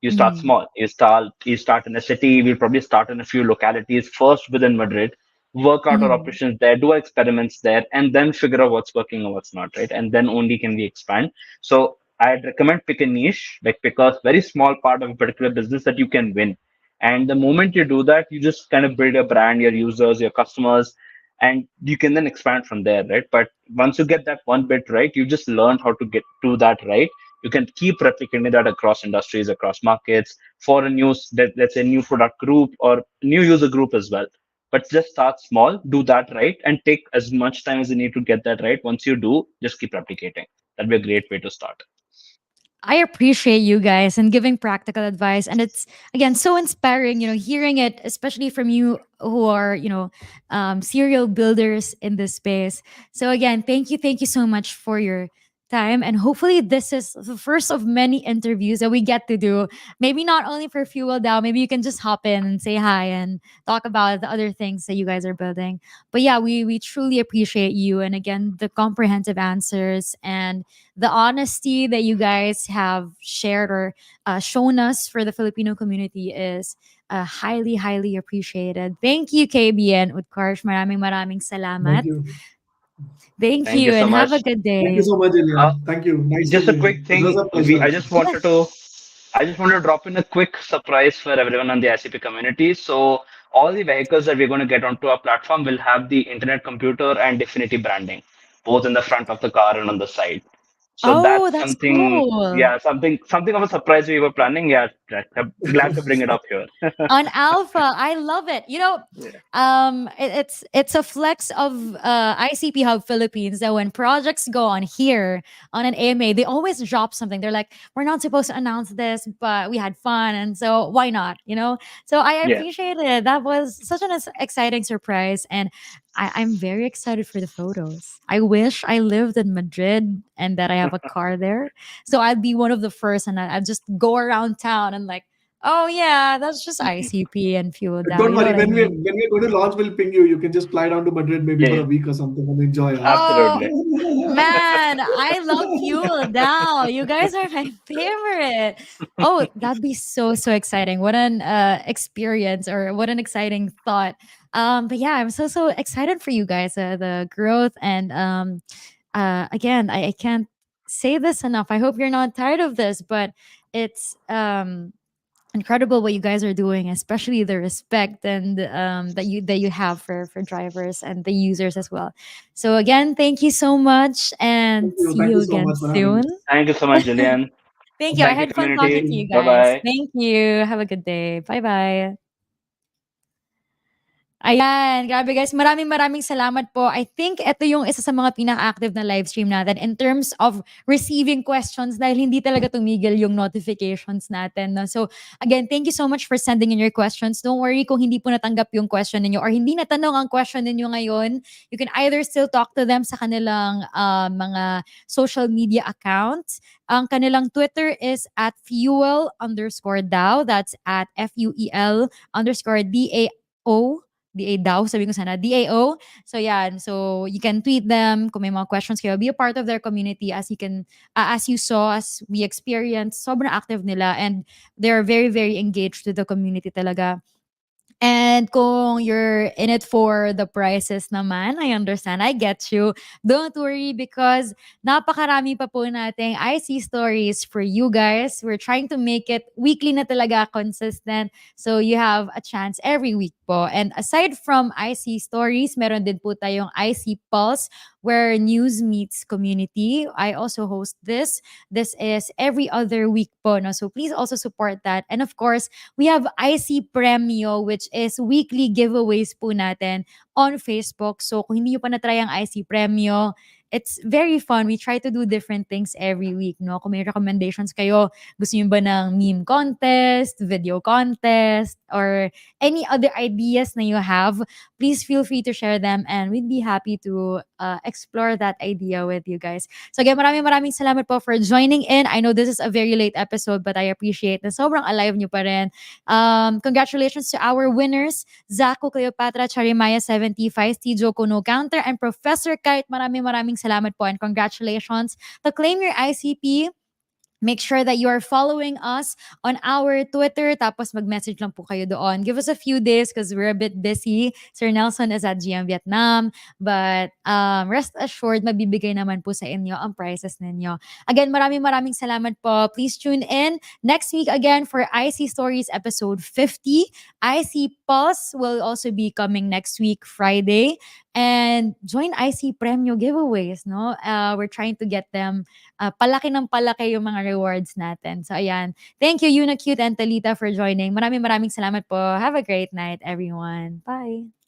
You start Mm-hmm. small. You start in a city. We'll probably start in a few localities first within Madrid, work out our Mm-hmm. operations there, do our experiments there, and then figure out what's working and what's not, right? And then only can we expand. So I'd recommend pick a niche, like pick a very small part of a particular business that you can win. And the moment you do that, you just kind of build your brand, your users, your customers, and you can then expand from there, right? But once you get that one bit right, you just learn how to get to that right. You can keep replicating that across industries, across markets, for a new, let's say, new product group or new user group as well. But just start small, do that right, and take as much time as you need to get that right. Once you do, just keep replicating. That'd be a great way to start. I appreciate you guys and giving practical advice. And it's, again, so inspiring, hearing it, especially from you who are, serial builders in this space. So, again, thank you so much for your time. And hopefully, this is the first of many interviews that we get to do. Maybe not only for Fuel DAO, maybe you can just hop in and say hi and talk about the other things that you guys are building. But yeah, we truly appreciate you. And again, the comprehensive answers and the honesty that you guys have shared or shown us for the Filipino community is highly, highly appreciated. Thank you, KBN Utkarsh. Maraming Thank salamat. you. Thank Thank you you so and have a much. good Thank you day. so much, Uh, Ilian. Thank you. Nice to just a be here. quick It was thing. a pleasure. Yeah. I just wanted to drop in a quick surprise for everyone on the ICP community. So all the vehicles that we're going to get onto our platform will have the Internet Computer and Definity branding, both in the front of the car and on the side. So Oh, that's that's something, cool. yeah, something of a surprise we were planning. Yeah, I'm glad to bring it up here. On Alpha. I love it. Yeah. It's a flex of ICP Hub Philippines that when projects go on here on an AMA, they always drop something. They're like, we're not supposed to announce this, but we had fun, and so why not? So I Yeah. appreciate it. That was such an exciting surprise, and I'm very excited for the photos. I wish I lived in Madrid and that I have a car there, so I'd be one of the first, and I'd just go around town and like, oh yeah, that's just ICP and Fuel DAO. Don't You know worry. what I mean? When we're going to launch, we'll ping you. You can just fly down to Madrid maybe Yeah, for yeah. a week or something and enjoy. Huh? Oh Absolutely. man, I love Fuel DAO. You guys are my favorite. Oh, that'd be so exciting. What an experience, or what an exciting thought. But yeah, I'm so excited for you guys. The growth and again, I can't say this enough. I hope you're not tired of this, but it's incredible what you guys are doing, especially the respect and that you have for drivers and the users as well. So again, thank you so much and Thank you. see Thank you you so again much for having soon. us. Thank you so much, Jillian. Thank you. I Thank Thank you, had fun thank talking community. to you. you Bye guys. bye. Thank you. Have a good day. Bye bye. Ayan, grabe guys. Maraming salamat po. I think ito yung isa sa mga pinaka-active na live stream natin in terms of receiving questions dahil hindi talaga tumigil yung notifications natin. No? So, again, thank you so much for sending in your questions. Don't worry kung hindi po natanggap yung question ninyo or hindi natanong ang question ninyo ngayon. You can either still talk to them sa kanilang mga social media accounts. Ang kanilang Twitter is at fuel_DAO. That's at FUEL_DAO. DA daw, sabi ko sana, DAO. So yan, so you can tweet them kung may mga questions kayo. Be a part of their community as you can, as you saw, as we experienced, sobrang active nila and they're very engaged with the community talaga. And kung you're in it for the prices naman, I understand, I get you. Don't worry because napakarami pa po nating IC stories for you guys. We're trying to make it weekly na talaga, consistent. So you have a chance every week po. And aside from IC stories, meron din po tayong IC Pulse where news meets community. I also host this. This is every other week po. No? So please also support that. And of course, we have IC Premio, which is weekly giveaways po natin on Facebook. So kung hindi nyo pa na-try ang IC Premio, it's very fun. We try to do different things every week, no? Kung may recommendations kayo, gusto nyo ba ng meme contest, video contest, or any other ideas na you have, please feel free to share them and we'd be happy to explore that idea with you guys. So again, maraming salamat po for joining in. I know this is a very late episode, but I appreciate na sobrang alive nyo pa rin. Congratulations to our winners, Zaku Cleopatra Charimaya 75, Tijo Kuno Counter, and Professor Kite. Maraming salamat po and congratulations. To claim your ICP, Make sure that you are following us on our Twitter. Tapos mag-message lang po kayo doon. Give us a few days because we're a bit busy. Sir Nelson is at GM Vietnam. But rest assured, mabibigay naman po sa inyo ang prizes ninyo. Again, maraming salamat po. Please tune in next week again for IC Stories episode 50. IC Pulse will also be coming next week, Friday. And join IC Premio giveaways, no? We're trying to get them palaki ng palaki yung mga rewards natin. So, ayan. Thank you, Yuna Cute and Talita, for joining. Maraming salamat po. Have a great night, everyone. Bye!